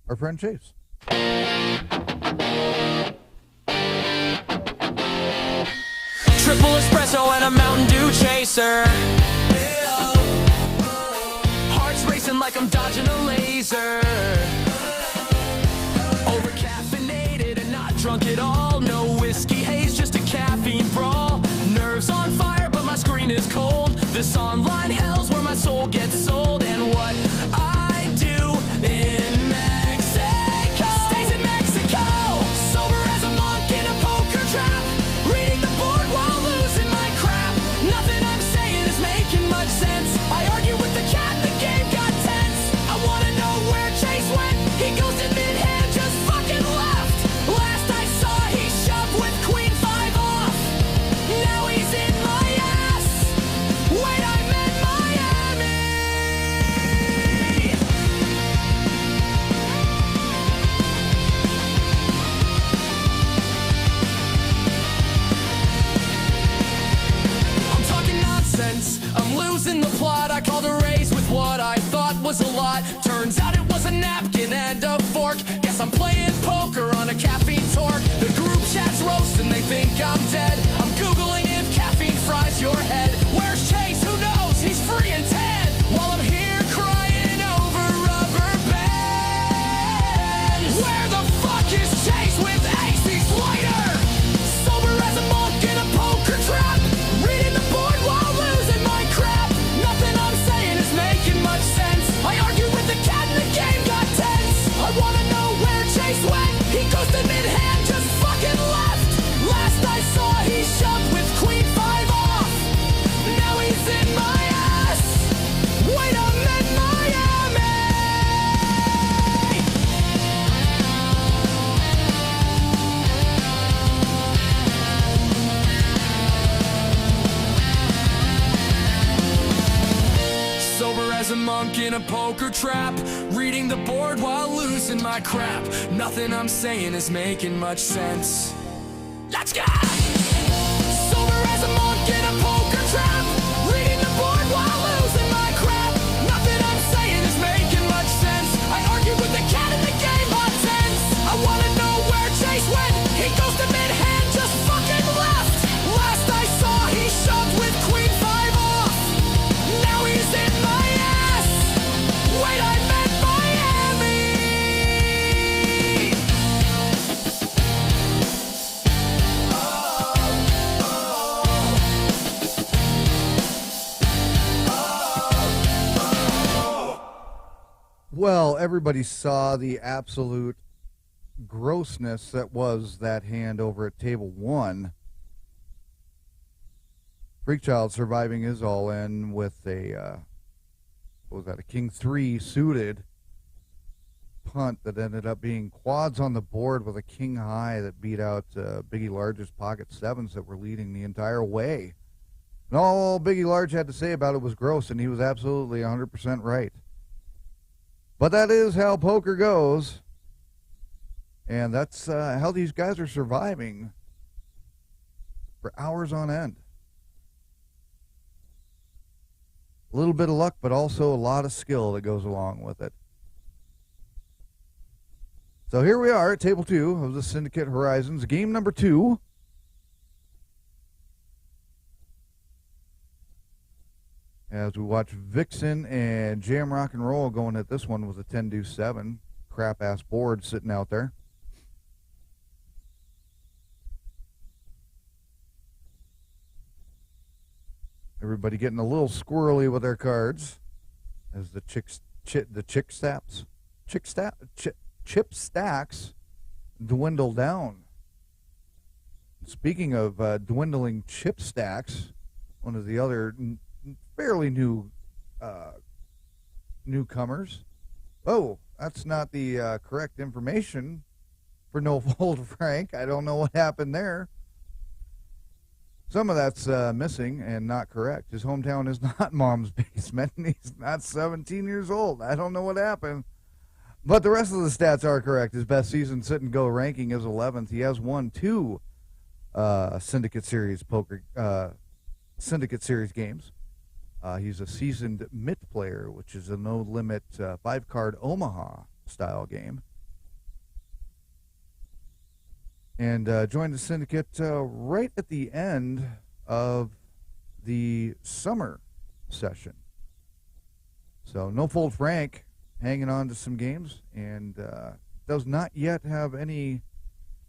our friend Chase.
Triple espresso and a Mountain Dew chaser. Heart's racing like I'm dodging a laser. Over caffeinated and not drunk at all. No whiskey haze, just a caffeine brawl. Nerves on fire, but my screen is cold. This online hell's where my soul gets sold, and what I do in Mexico stays in Mexico. Sober as a monk in a poker trap, reading the board while losing my crap. Nothing I'm saying is making much sense. I argue with the cat, the game got tense. I wanna know where Chase went. He ghosted mid-hand, just fucking left. Last I saw, he shoved with queen 5 off. Now he's in my ass. Wait, I'm in Miami. I'm talking nonsense, I'm losing the plot. I called a raise with what I thought was a lot. Turns out it was a napkin and a fork. Guess I'm playing poker on a caffeine torque. The group chat's roasting, they think I'm dead. I'm googling if caffeine fries your head. Where's Chase? Who knows? He's free and Ted. While I'm here crying over rubber bands. Where the fuck is Chase with Ace's lighter? Sober as a monk in a poker trap, reading the board while losing my crap. Nothing I'm saying is making much sense. I argue with the cat and the game got tense. I wanna know where Chase went. He ghosted mid-hand, just fucking left. Last I saw, he shoved with queen 5 off. Now he's in my ass. Wait, I'm in Miami. Sober as a monk in a poker trap, reading the board while losing my crap. Nothing I'm saying is making much sense. Let's go! Sober as a monk in a poker trap, reading the board while losing my crap. Nothing I'm saying is making much sense. I argue with the cat and the game got tense. I wanna know where Chase went. He ghosted mid-hand, just fucking left. Last I saw, he shoved with queen 5 off. Now he's in my ass. Wait, I'm in Miami.
Well, everybody saw the absolute grossness that was that hand over at table 1. Freakchild surviving his all-in with a, what was that, a king 3 suited punt that ended up being quads on the board with a king high that beat out Biggie Large's pocket 7s that were leading the entire way. And all Biggie Large had to say about it was gross, and he was absolutely 100% right. But that is how poker goes. And that's how these guys are surviving for hours on end. A little bit of luck, but also a lot of skill that goes along with it. So here we are at table 2 of the Syndicate Horizons, game number 2. As we watch Vixen and Jam Rock and Roll going at this one with a 10-7. Crap-ass board sitting out there. Everybody getting a little squirrely with their cards as the chip stacks dwindle down. Speaking of dwindling chip stacks, one of the other fairly new newcomers. Oh, that's not the correct information for No Fold Frank. I don't know what happened there. Some of that's missing and not correct. His hometown is not Mom's Basement, and he's not 17 years old. I don't know what happened. But the rest of the stats are correct. His best season sit-and-go ranking is 11th. He has won 2 Syndicate Series games. He's a seasoned MIT player, which is a no-limit 5-card Omaha-style game. And joined the Syndicate right at the end of the summer session. So No Fold Frank hanging on to some games and does not yet have any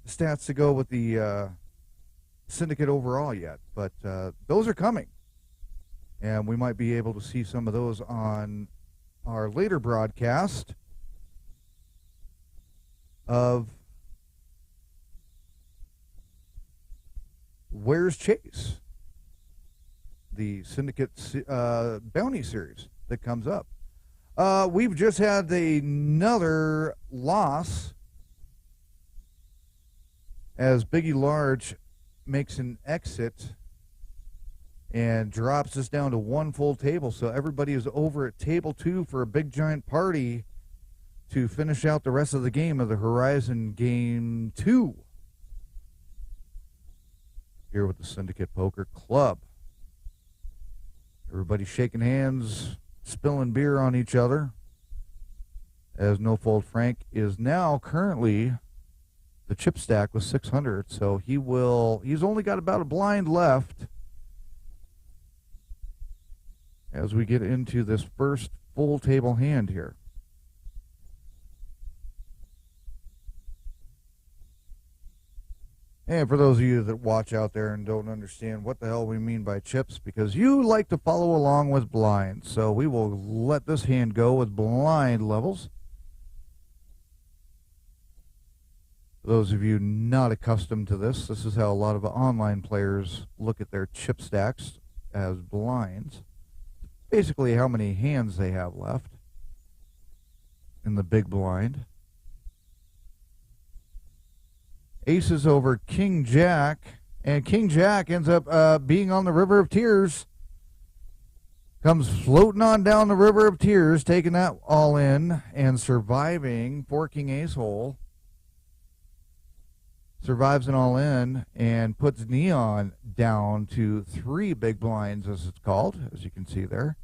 stats to go with the Syndicate overall yet. But those are coming. And we might be able to see some of those on our later broadcast of Where's Chase, the Syndicate bounty series that comes up. We've just had another loss as Biggie Large makes an exit and drops us down to one full table. So everybody is over at table 2 for a big giant party to finish out the rest of the game of the Horizon Game 2 here with the Syndicate Poker Club. Everybody shaking hands, spilling beer on each other, as No Fold Frank is now currently the chip stack with 600. So he's only got about a blind left as we get into this first full table hand here. And for those of you that watch out there and don't understand what the hell we mean by chips, because you like to follow along with blinds, so we will let this hand go with blind levels. For those of you not accustomed to this is how a lot of online players look at their chip stacks as blinds. Basically how many hands they have left in the big blind. Aces over King Jack, and King Jack ends up being on the River of Tears. Comes floating on down the River of Tears, taking that all in and surviving 4 King Ace hole. Survives an all in and puts Neon down to 3 big blinds, as it's called, as you can see there,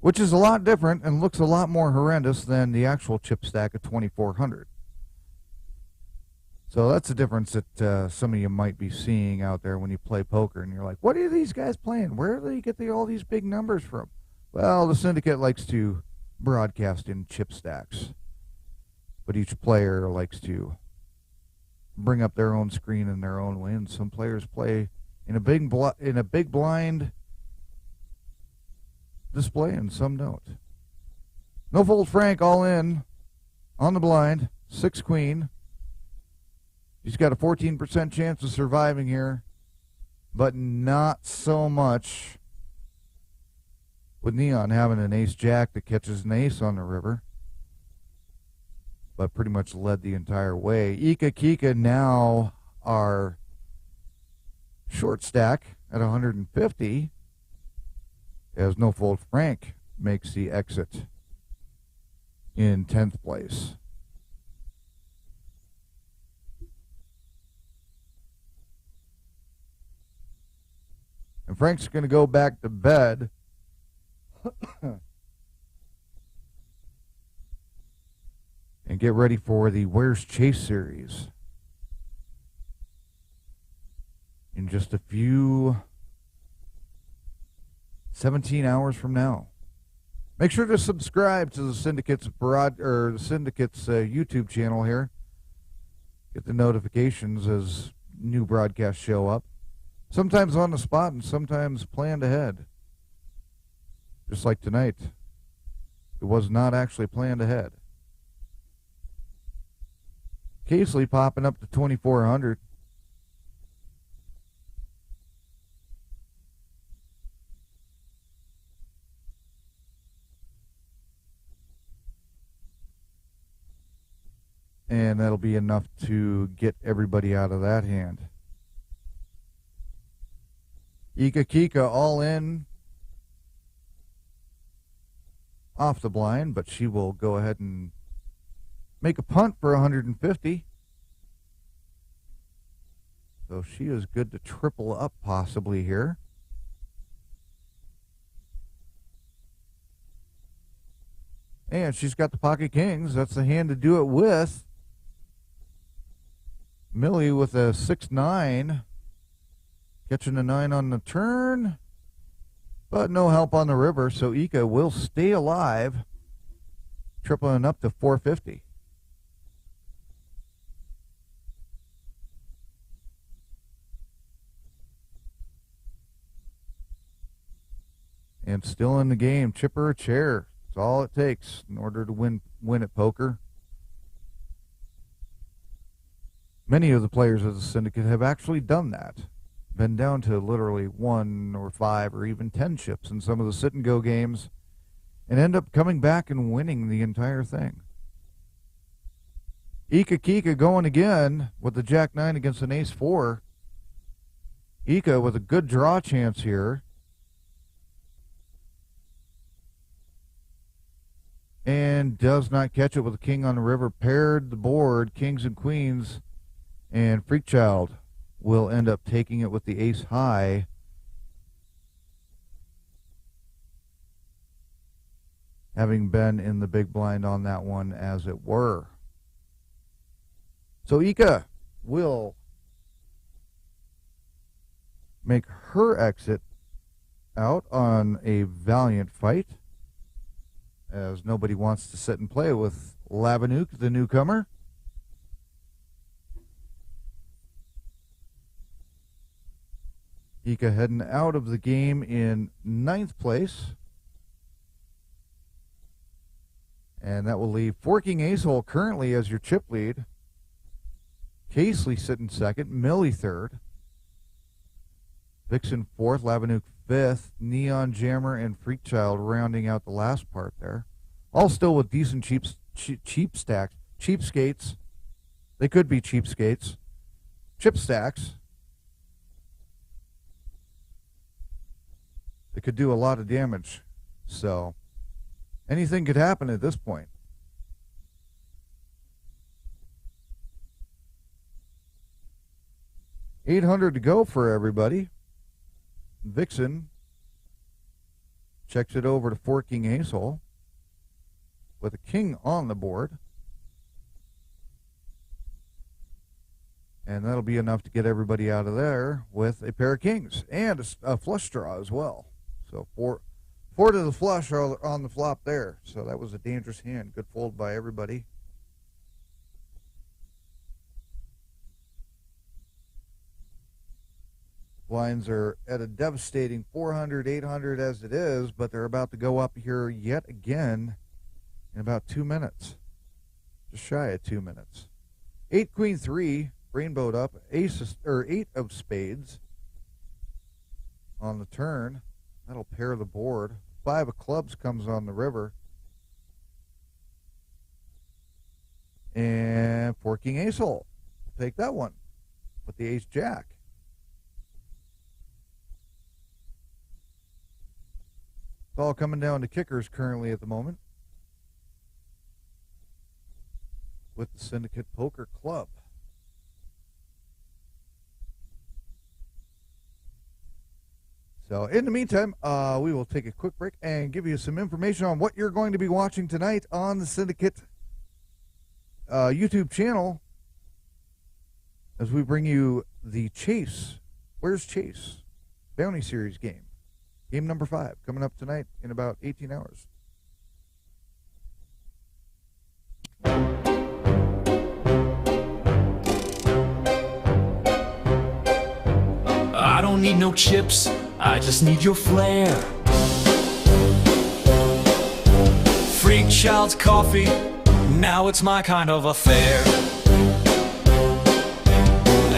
which is a lot different and looks a lot more horrendous than the actual chip stack of 2,400. So that's the difference that some of you might be seeing out there when you play poker, and you're like, what are these guys playing? Where do they get all these big numbers from? Well, the Syndicate likes to broadcast in chip stacks, but each player likes to bring up their own screen in their own way, and some players play in a big blind display, and some don't. No Fold Frank all in on the blind, 6 queen. He's got a 14% chance of surviving here, but not so much with Neon having an ace jack that catches an ace on the river, but pretty much led the entire way. Ika Kika now are short stack at 150 as No Fold Frank makes the exit in 10th place. And Frank's going to go back to bed. And get ready for the Where's Chase series in just a few 17 hours from now. Make sure to subscribe to the Syndicate's YouTube channel here. Get the notifications as new broadcasts show up. Sometimes on the spot and sometimes planned ahead. Just like tonight. It was not actually planned ahead. Casely popping up to 2,400. And that'll be enough to get everybody out of that hand. Ika Kika all in off the blind, but she will go ahead and make a punt for 150. So she is good to triple up possibly here. And she's got the pocket kings. That's the hand to do it with. Millie with a 6-9. Catching a 9 on the turn, but no help on the river, so Ika will stay alive, tripling up to 450. and still in the game. Chip or a chair. It's all it takes in order to win at poker. Many of the players of the Syndicate have actually done that. Been down to literally 1 or 5 or even 10 chips in some of the sit-and-go games and end up coming back and winning the entire thing. Ika Kika going again with the Jack-9 against an Ace-4. Ika with a good draw chance here. And does not catch it with a king on the river. Paired the board, kings and queens, and Freakchild will end up taking it with the ace high. Having been in the big blind on that one, as it were. So Ika will make her exit out on a valiant fight, as nobody wants to sit and play with Lavanuk, the newcomer. Ika heading out of the game in 9th place. And that will leave Forking Acehole currently as your chip lead. Casely sitting 2nd, Millie 3rd. Vixen 4th, Lavanuk 5th, Neon Jammer and Freakchild rounding out the last part there. All still with decent cheap stacks. Cheapskates. They could be cheapskates. Chip stacks. They could do a lot of damage. So anything could happen at this point. $800 to go for everybody. Vixen checks it over to Forking Acehole with a king on the board. And that'll be enough to get everybody out of there with a pair of kings and a flush draw as well. So four to the flush are on the flop there. So that was a dangerous hand. Good fold by everybody. Blinds are at a devastating 400, 800 as it is, but they're about to go up here yet again in about 2 minutes. Just shy of 2 minutes. 8 Queen 3, rainbowed up, 8 of spades on the turn. That'll pair the board. 5 of clubs comes on the river. And Forking Acehole. Take that one with the ace jack. It's all coming down to kickers currently at the moment with the Syndicate Poker Club. So in the meantime, we will take a quick break and give you some information on what you're going to be watching tonight on the Syndicate YouTube channel as we bring you the Chase. Where's Chase? Bounty Series game. Game number 5 coming up tonight in about 18 hours.
I don't need no chips, I just need your flair. Freakchild's coffee, now it's my kind of affair.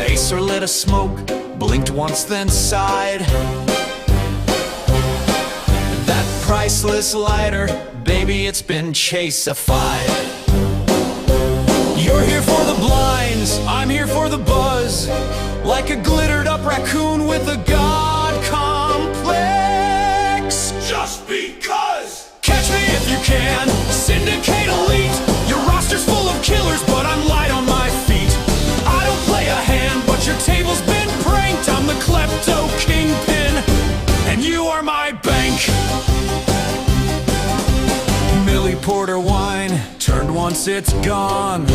Acer lit a smoke, blinked once then sighed. That priceless lighter, baby, it's been chase-ified. You're here for the blinds, I'm here for the buzz. Like a glittered up raccoon with a god complex. Just because. Catch me if you can, Syndicate Elite. Your roster's full of killers, but I'm light on my feet. I don't play a hand, but your table's been pranked. I'm the klepto kingpin, and you are my bank. Millie Porter wine, turned once it's gone.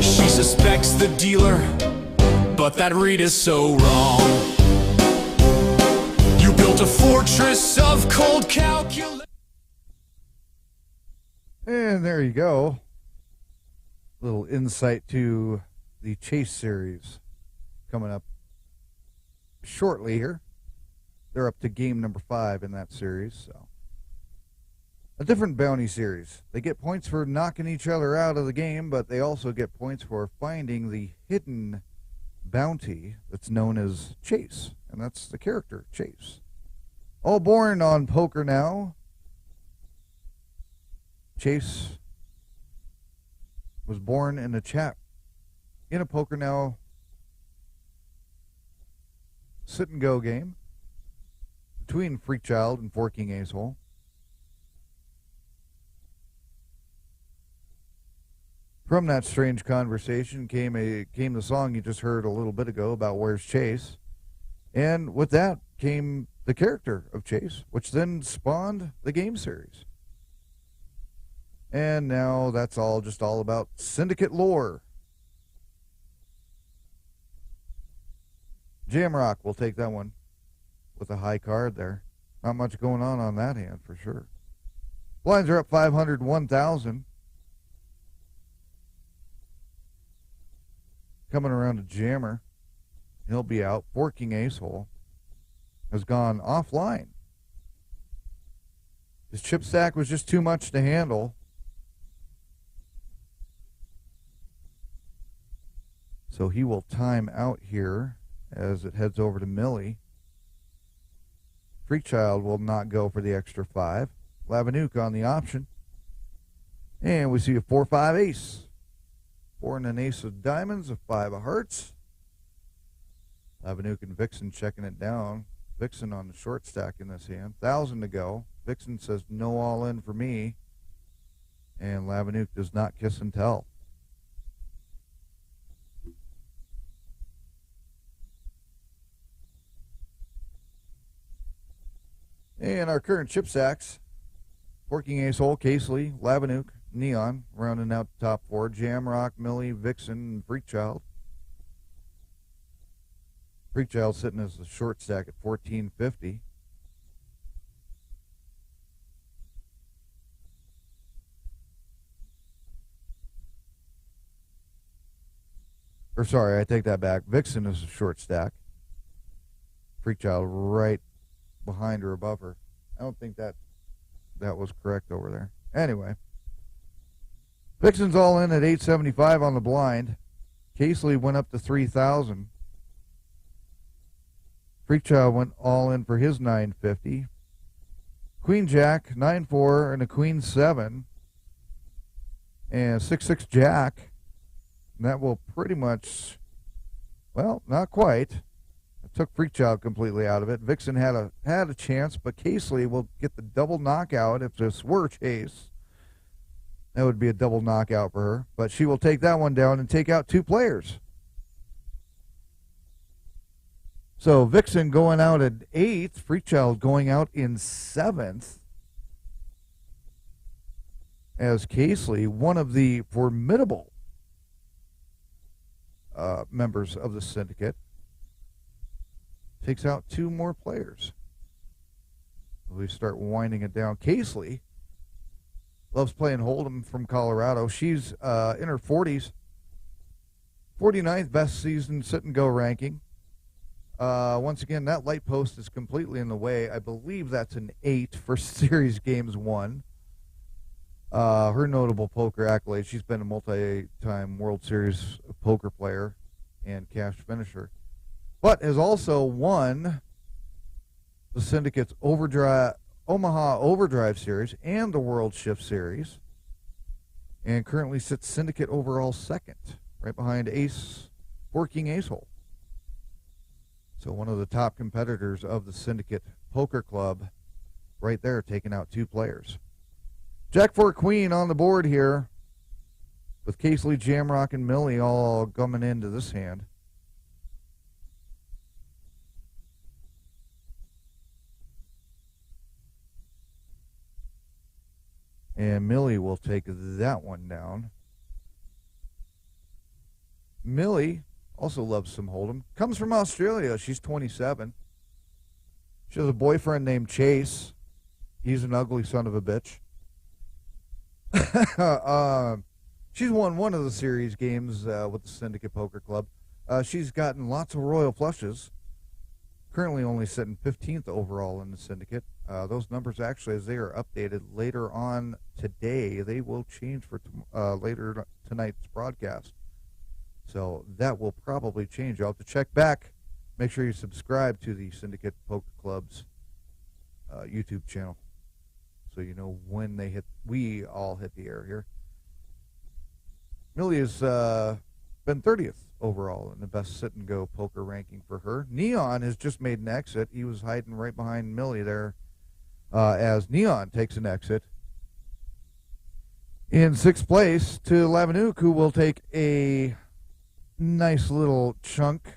She suspects the dealer, but that read is so wrong. You built a fortress of cold calculation.
And there you go. Little insight to the Chase series coming up shortly here. They're up to game number 5 in that series. So a different bounty series. They get points for knocking each other out of the game, but they also get points for finding the hidden bounty that's known as Chase. And that's the character, Chase. All born on Poker Now. Chase was born in a chat in a Poker Now sit and go game between Freakchild and Forking Acehole. From that strange conversation came the song you just heard a little bit ago about Where's Chase. And with that came the character of Chase, which then spawned the game series. And now that's all just all about Syndicate lore. Jamrock will take that one with a high card there. Not much going on that hand for sure. Blinds are up 501,000. Coming around to Jammer. He'll be out. Forking Acehole has gone offline. His chip stack was just too much to handle. So he will time out here as it heads over to Millie. Freakchild will not go for the extra 5. Lavanook on the option. And we see a 4-5 ace. 4 and an ace of diamonds, a 5 of hearts. Lavanook and Vixen checking it down. Vixen on the short stack in this hand. 1,000 to go. Vixen says no all in for me. And Lavanook does not kiss and tell. And our current chip stacks. Forking Acehole, Casely, Lavanook, Neon, rounding out the top 4. Jamrock, Millie, Vixen, and Freakchild. Freakchild sitting as the short stack at 1450. Or sorry, I take that back. Vixen is a short stack. Freakchild right behind her, above her. I don't think that was correct over there. Anyway. Vixen's all in at 875 on the blind. Casely went up to 3,000. Freakchild went all in for his 950. Queen Jack, 9-4, and a Queen 7. And 6-6 Jack. And that will pretty much, well, not quite. It took Freakchild completely out of it. Vixen had a chance, but Casely will get the double knockout if this were Chase. That would be a double knockout for her. But she will take that one down and take out 2 players. So Vixen going out at 8th. Freakchild going out in 7th. As Casely, one of the formidable members of the Syndicate, takes out 2 more players. We start winding it down. Casely loves playing Hold'em from Colorado. She's in her 40s. 49th best season sit-and-go ranking. Once again, that light post is completely in the way. I believe that's an 8 for Series Games 1. Her notable poker accolades, she's been a multi-time World Series poker player and cash finisher, but has also won the Syndicate's Omaha Overdrive Series and the World Shift Series, and currently sits Syndicate overall 2nd, right behind Forking Acehole. So one of the top competitors of the Syndicate Poker Club right there, taking out 2 players. Jack 4 Queen on the board here, with Casely, Jamrock, and Millie all coming into this hand. And Millie will take that one down. Millie also loves some Hold'em. Comes from Australia. She's 27. She has a boyfriend named Chase. He's an ugly son of a bitch. She's won one of the series games with the Syndicate Poker Club. She's gotten lots of royal flushes. currently only sitting 15th overall in the Syndicate. Those numbers actually, as they are updated later on today, they will change for later tonight's broadcast. So that will probably change. You'll have to check back. Make sure you subscribe to the Syndicate Poker Club's YouTube channel, so you know when they hit. We all hit the air here. Millie has been 30th overall in the best sit and go poker ranking for her. Neon has just made an exit. He was hiding right behind Millie there, as Neon takes an exit. In 6th place to Lavanook, who will take a nice little chunk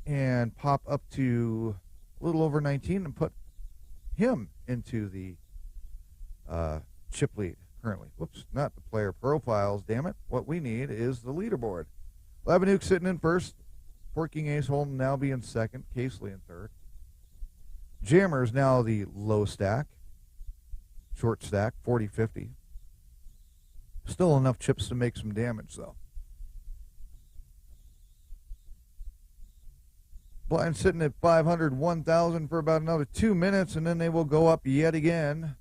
and pop up to a little over 19 and put him into the chip lead currently. Whoops, not the player profiles, damn it. What we need is the leaderboard. Lavanook sitting in first. Four King Ace Holden now being second. Casely in third. Jammer is now the low stack. Short stack, 40-50. Still enough chips to make some damage, though. Blind sitting at 501,000 for about another 2 minutes, and then they will go up yet again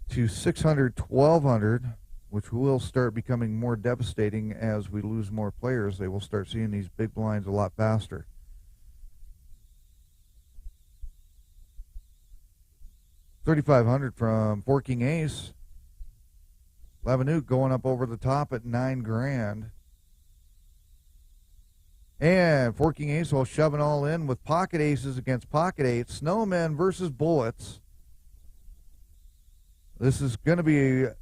to 600, 1,200, which will start becoming more devastating as we lose more players. They will start seeing these big blinds a lot faster. $3,500 from Four King Ace. Lavanook going up over the top at $9,000. And Four King Ace will shoving all in with pocket aces against pocket eights. Snowmen versus bullets. This is going to be a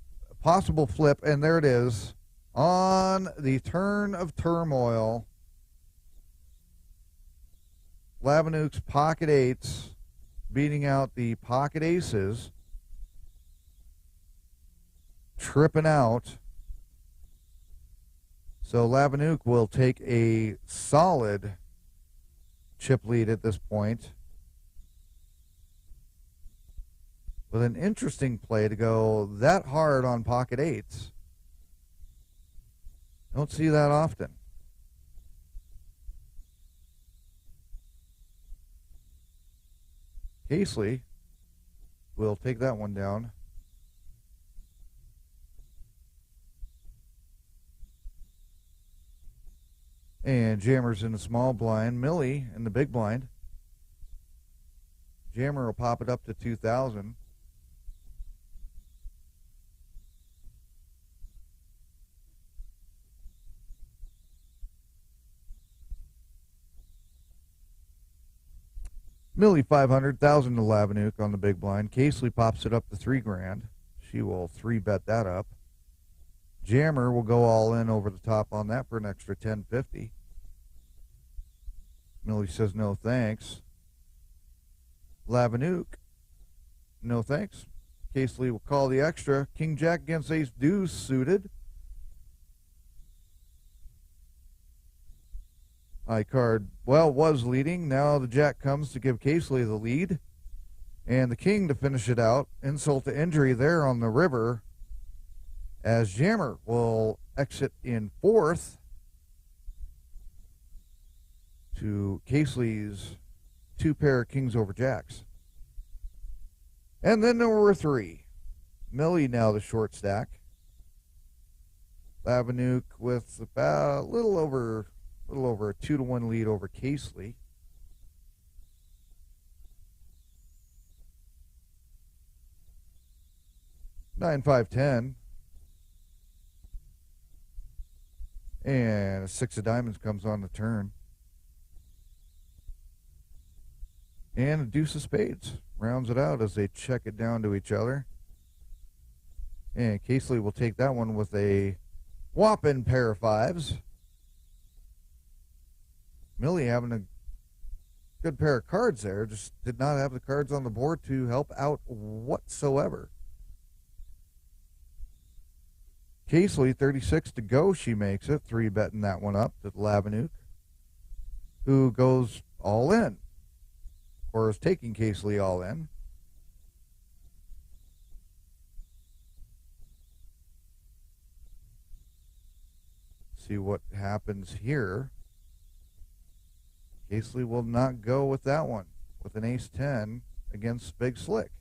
possible flip, and there it is. On the turn of turmoil, Lavanook's pocket eights beating out the pocket aces, tripping out. So Lavanook will take a solid chip lead at this point, with an interesting play to go that hard on pocket eights. Don't see that often. Casely will take that one down. And Jammer's in the small blind. Millie in the big blind. Jammer will pop it up to 2,000. Millie 500,000 to Lavanook on the big blind. Casely pops it up to $3,000. She will 3-bet that up. Jammer will go all in over the top on that for an extra $10.50. Millie says no thanks. Lavanook, no thanks. Casely will call the extra. King Jack against Ace Deuce suited. High card, well, was leading. Now the Jack comes to give Casely the lead. And the King to finish it out. Insult to injury there on the river, as Jammer will exit in fourth to Casely's 2-pair Kings over Jacks. And then number 3, Millie now the short stack. Lavanook with about a little over a 2-to-1 lead over Casely. Nine, 5, 10. And a 6 of diamonds comes on the turn. And a deuce of spades rounds it out as they check it down to each other. And Casely will take that one with a whopping pair of 5s. Millie having a good pair of cards there, just did not have the cards on the board to help out whatsoever. Casely, 36 to go, she makes it, 3-betting that one up to Lavanook, who goes all in, or is taking Casely all in. See what happens here. Casely will not go with that one, with an ace-10 against Big Slick.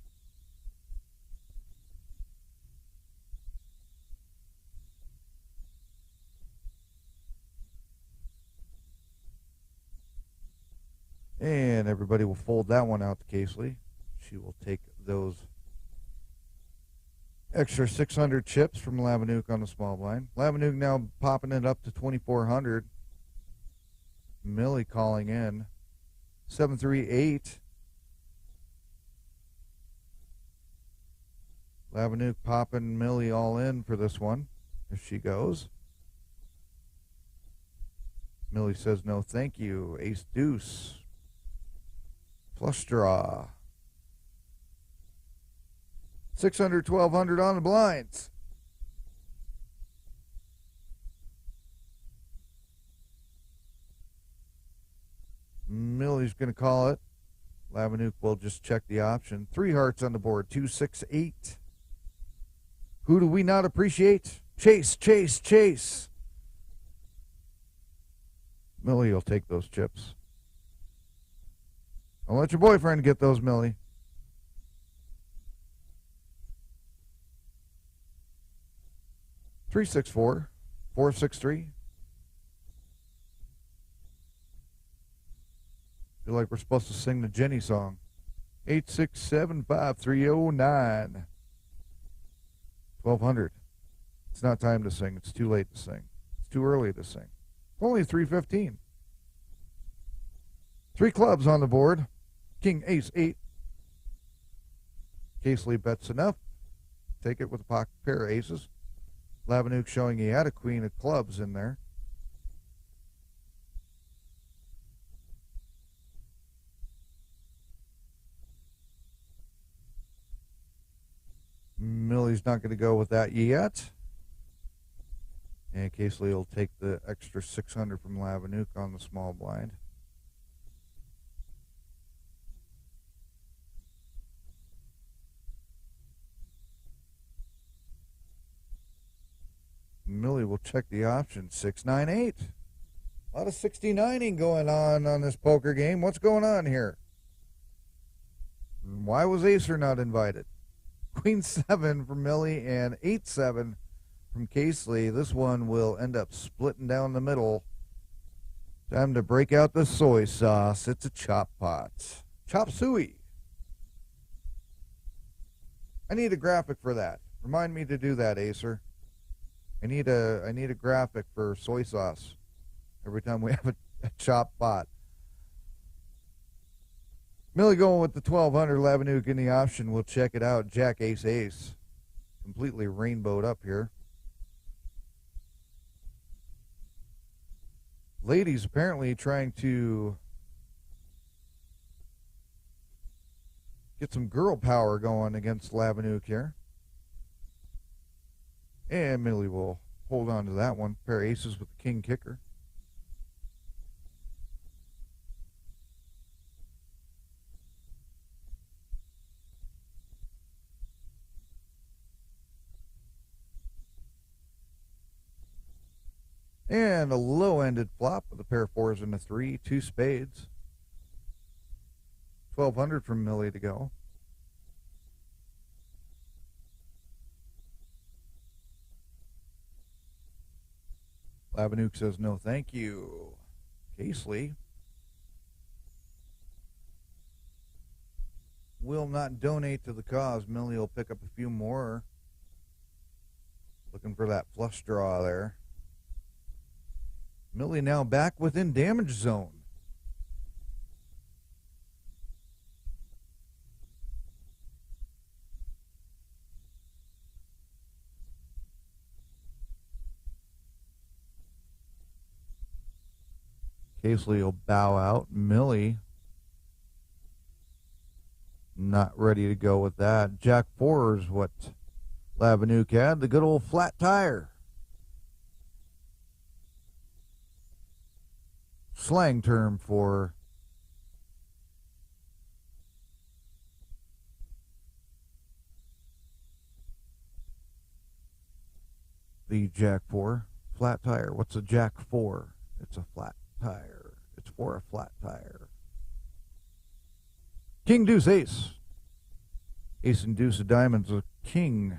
And everybody will fold that one out to Casely. She will take those extra 600 chips from Lavanook on the small blind. Lavanook now popping it up to 2,400. Millie calling in. 738. Lavanook popping Millie all in for this one. If she goes. Millie says no thank you. Ace deuce. Flush draw. 600, 1,200 on the blinds. Millie's going to call it. Lavanook will just check the option. 3 hearts on the board. 2, 6, 8. Who do we not appreciate? Chase, chase, chase. Millie will take those chips. Don't let your boyfriend get those, Millie. Three, 6, 4. 4, 6, 3. Feel like we're supposed to sing the Jenny song. 8, 6, 7, 5, 3, 0, 9. 1,200. It's not time to sing. It's too late to sing. It's too early to sing. Only 3:15. 3 clubs on the board. King, ace, 8. Casely bets enough. Take it with a pocket pair of aces. Lavanook showing he had a queen of clubs in there. Millie's not going to go with that yet. And Casely will take the extra 600 from Lavanook on the small blind. Millie will check the option. 6, 9, 8. A lot of 69ing going on this poker game. What's going on here? Why was Acer not invited? Queen 7 from Millie and 8, 7 from Casely. This one will end up splitting down the middle. Time to break out the soy sauce. It's a chop pot. Chop suey. I need a graphic for that. Remind me to do that, Acer. I need a graphic for soy sauce every time we have a chop pot. Millie going with the 1,200. Lavanook in the option. We'll check it out. Jack, ace, ace. Completely rainbowed up here. Ladies apparently trying to get some girl power going against Lavanook here. And Millie will hold on to that one. Pair of aces with the king kicker. And a low-ended flop with a pair of 4s and a 3, 2 spades. 1,200 from Millie to go. Lavanook says no thank you. Casely will not donate to the cause. Millie will pick up a few more. Looking for that flush draw there. Millie now back within damage zone. Casely will bow out. Millie not ready to go with that. Jack 4 is what Lavanook had. The good old flat tire. Slang term for the Jack 4. Flat tire. What's a Jack 4? It's a flat tire. It's or a flat tire. King, deuce, ace. Ace and deuce of diamonds with king.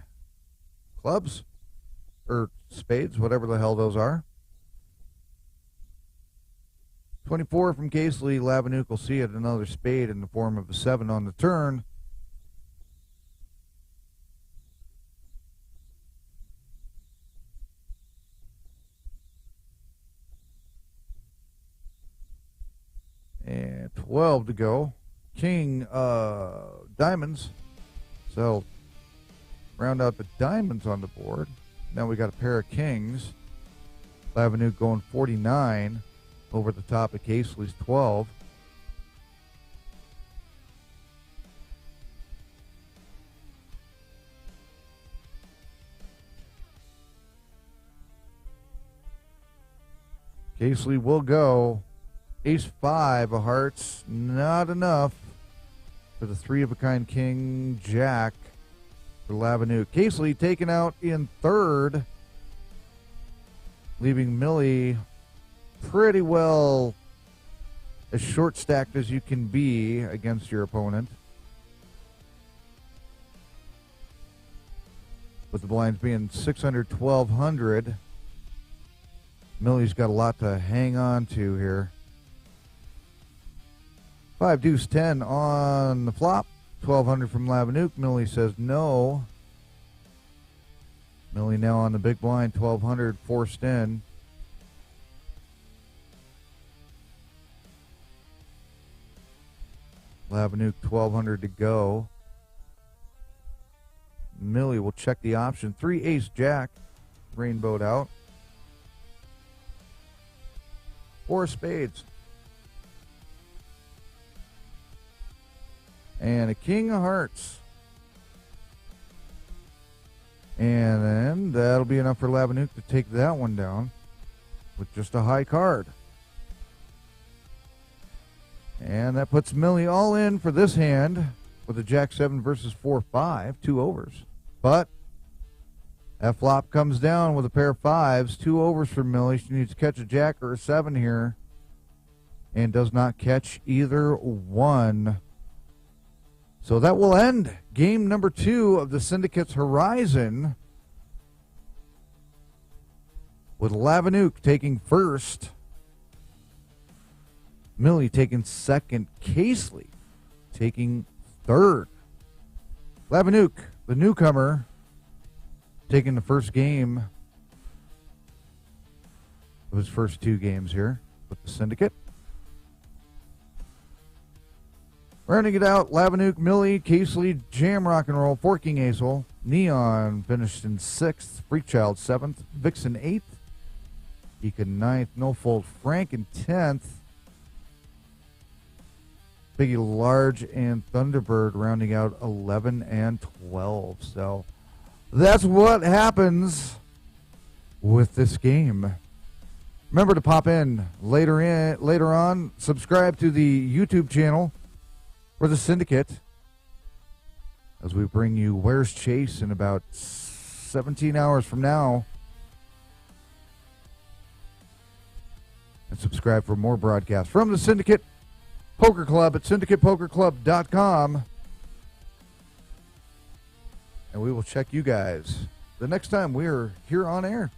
Clubs? Or spades, whatever the hell those are. 24 from Casely. Lavanook will see it. Another spade in the form of a 7 on the turn. And 12 to go. King diamonds. So round out the diamonds on the board. Now we got a pair of kings. Lavanook going 49 over the top of Casely's 12. Casely will go ace 5 of hearts, not enough for the 3 of a kind king jack for Lavanook. Casely taken out in third, leaving Millie pretty well as short stacked as you can be against your opponent. With the blinds being 600, 1200, Millie's got a lot to hang on to here. 5 deuce 10 on the flop. 1200 from Lavanook. Millie says no. Millie now on the big blind. 1200 forced in. Lavanook 1200 to go. Millie will check the option. 3 ace jack. Rainbowed out. 4 spades. And a king of hearts. And then that'll be enough for Lavanook to take that one down with just a high card. And that puts Millie all in for this hand with a jack 7 versus 4-5, 2 overs. But that flop comes down with a pair of 5s, 2 overs for Millie. She needs to catch a jack or a 7 here and does not catch either one. So that will end game number 2 of the Syndicate's Horizon, with Lavanook taking first, Millie taking second, Casely taking third. Lavanook, the newcomer, taking the first game of his first 2 games here with the Syndicate. Rounding it out, Lavanook, Millie, Casely, Jam Rock and Roll, Forking Ace-Hole, Neon finished in 6th, Freakchild 7th, Vixen 8th, Eka 9th, No Fold Frank in 10th, Biggie Large and Thunderbird rounding out 11 and 12. So that's what happens with this game. Remember to pop in later on, subscribe to the YouTube channel for the Syndicate as we bring you Where's Chase in about 17 hours from now. And subscribe for more broadcasts from the Syndicate Poker Club at syndicatepokerclub.com. And we will check you guys the next time we're here on air.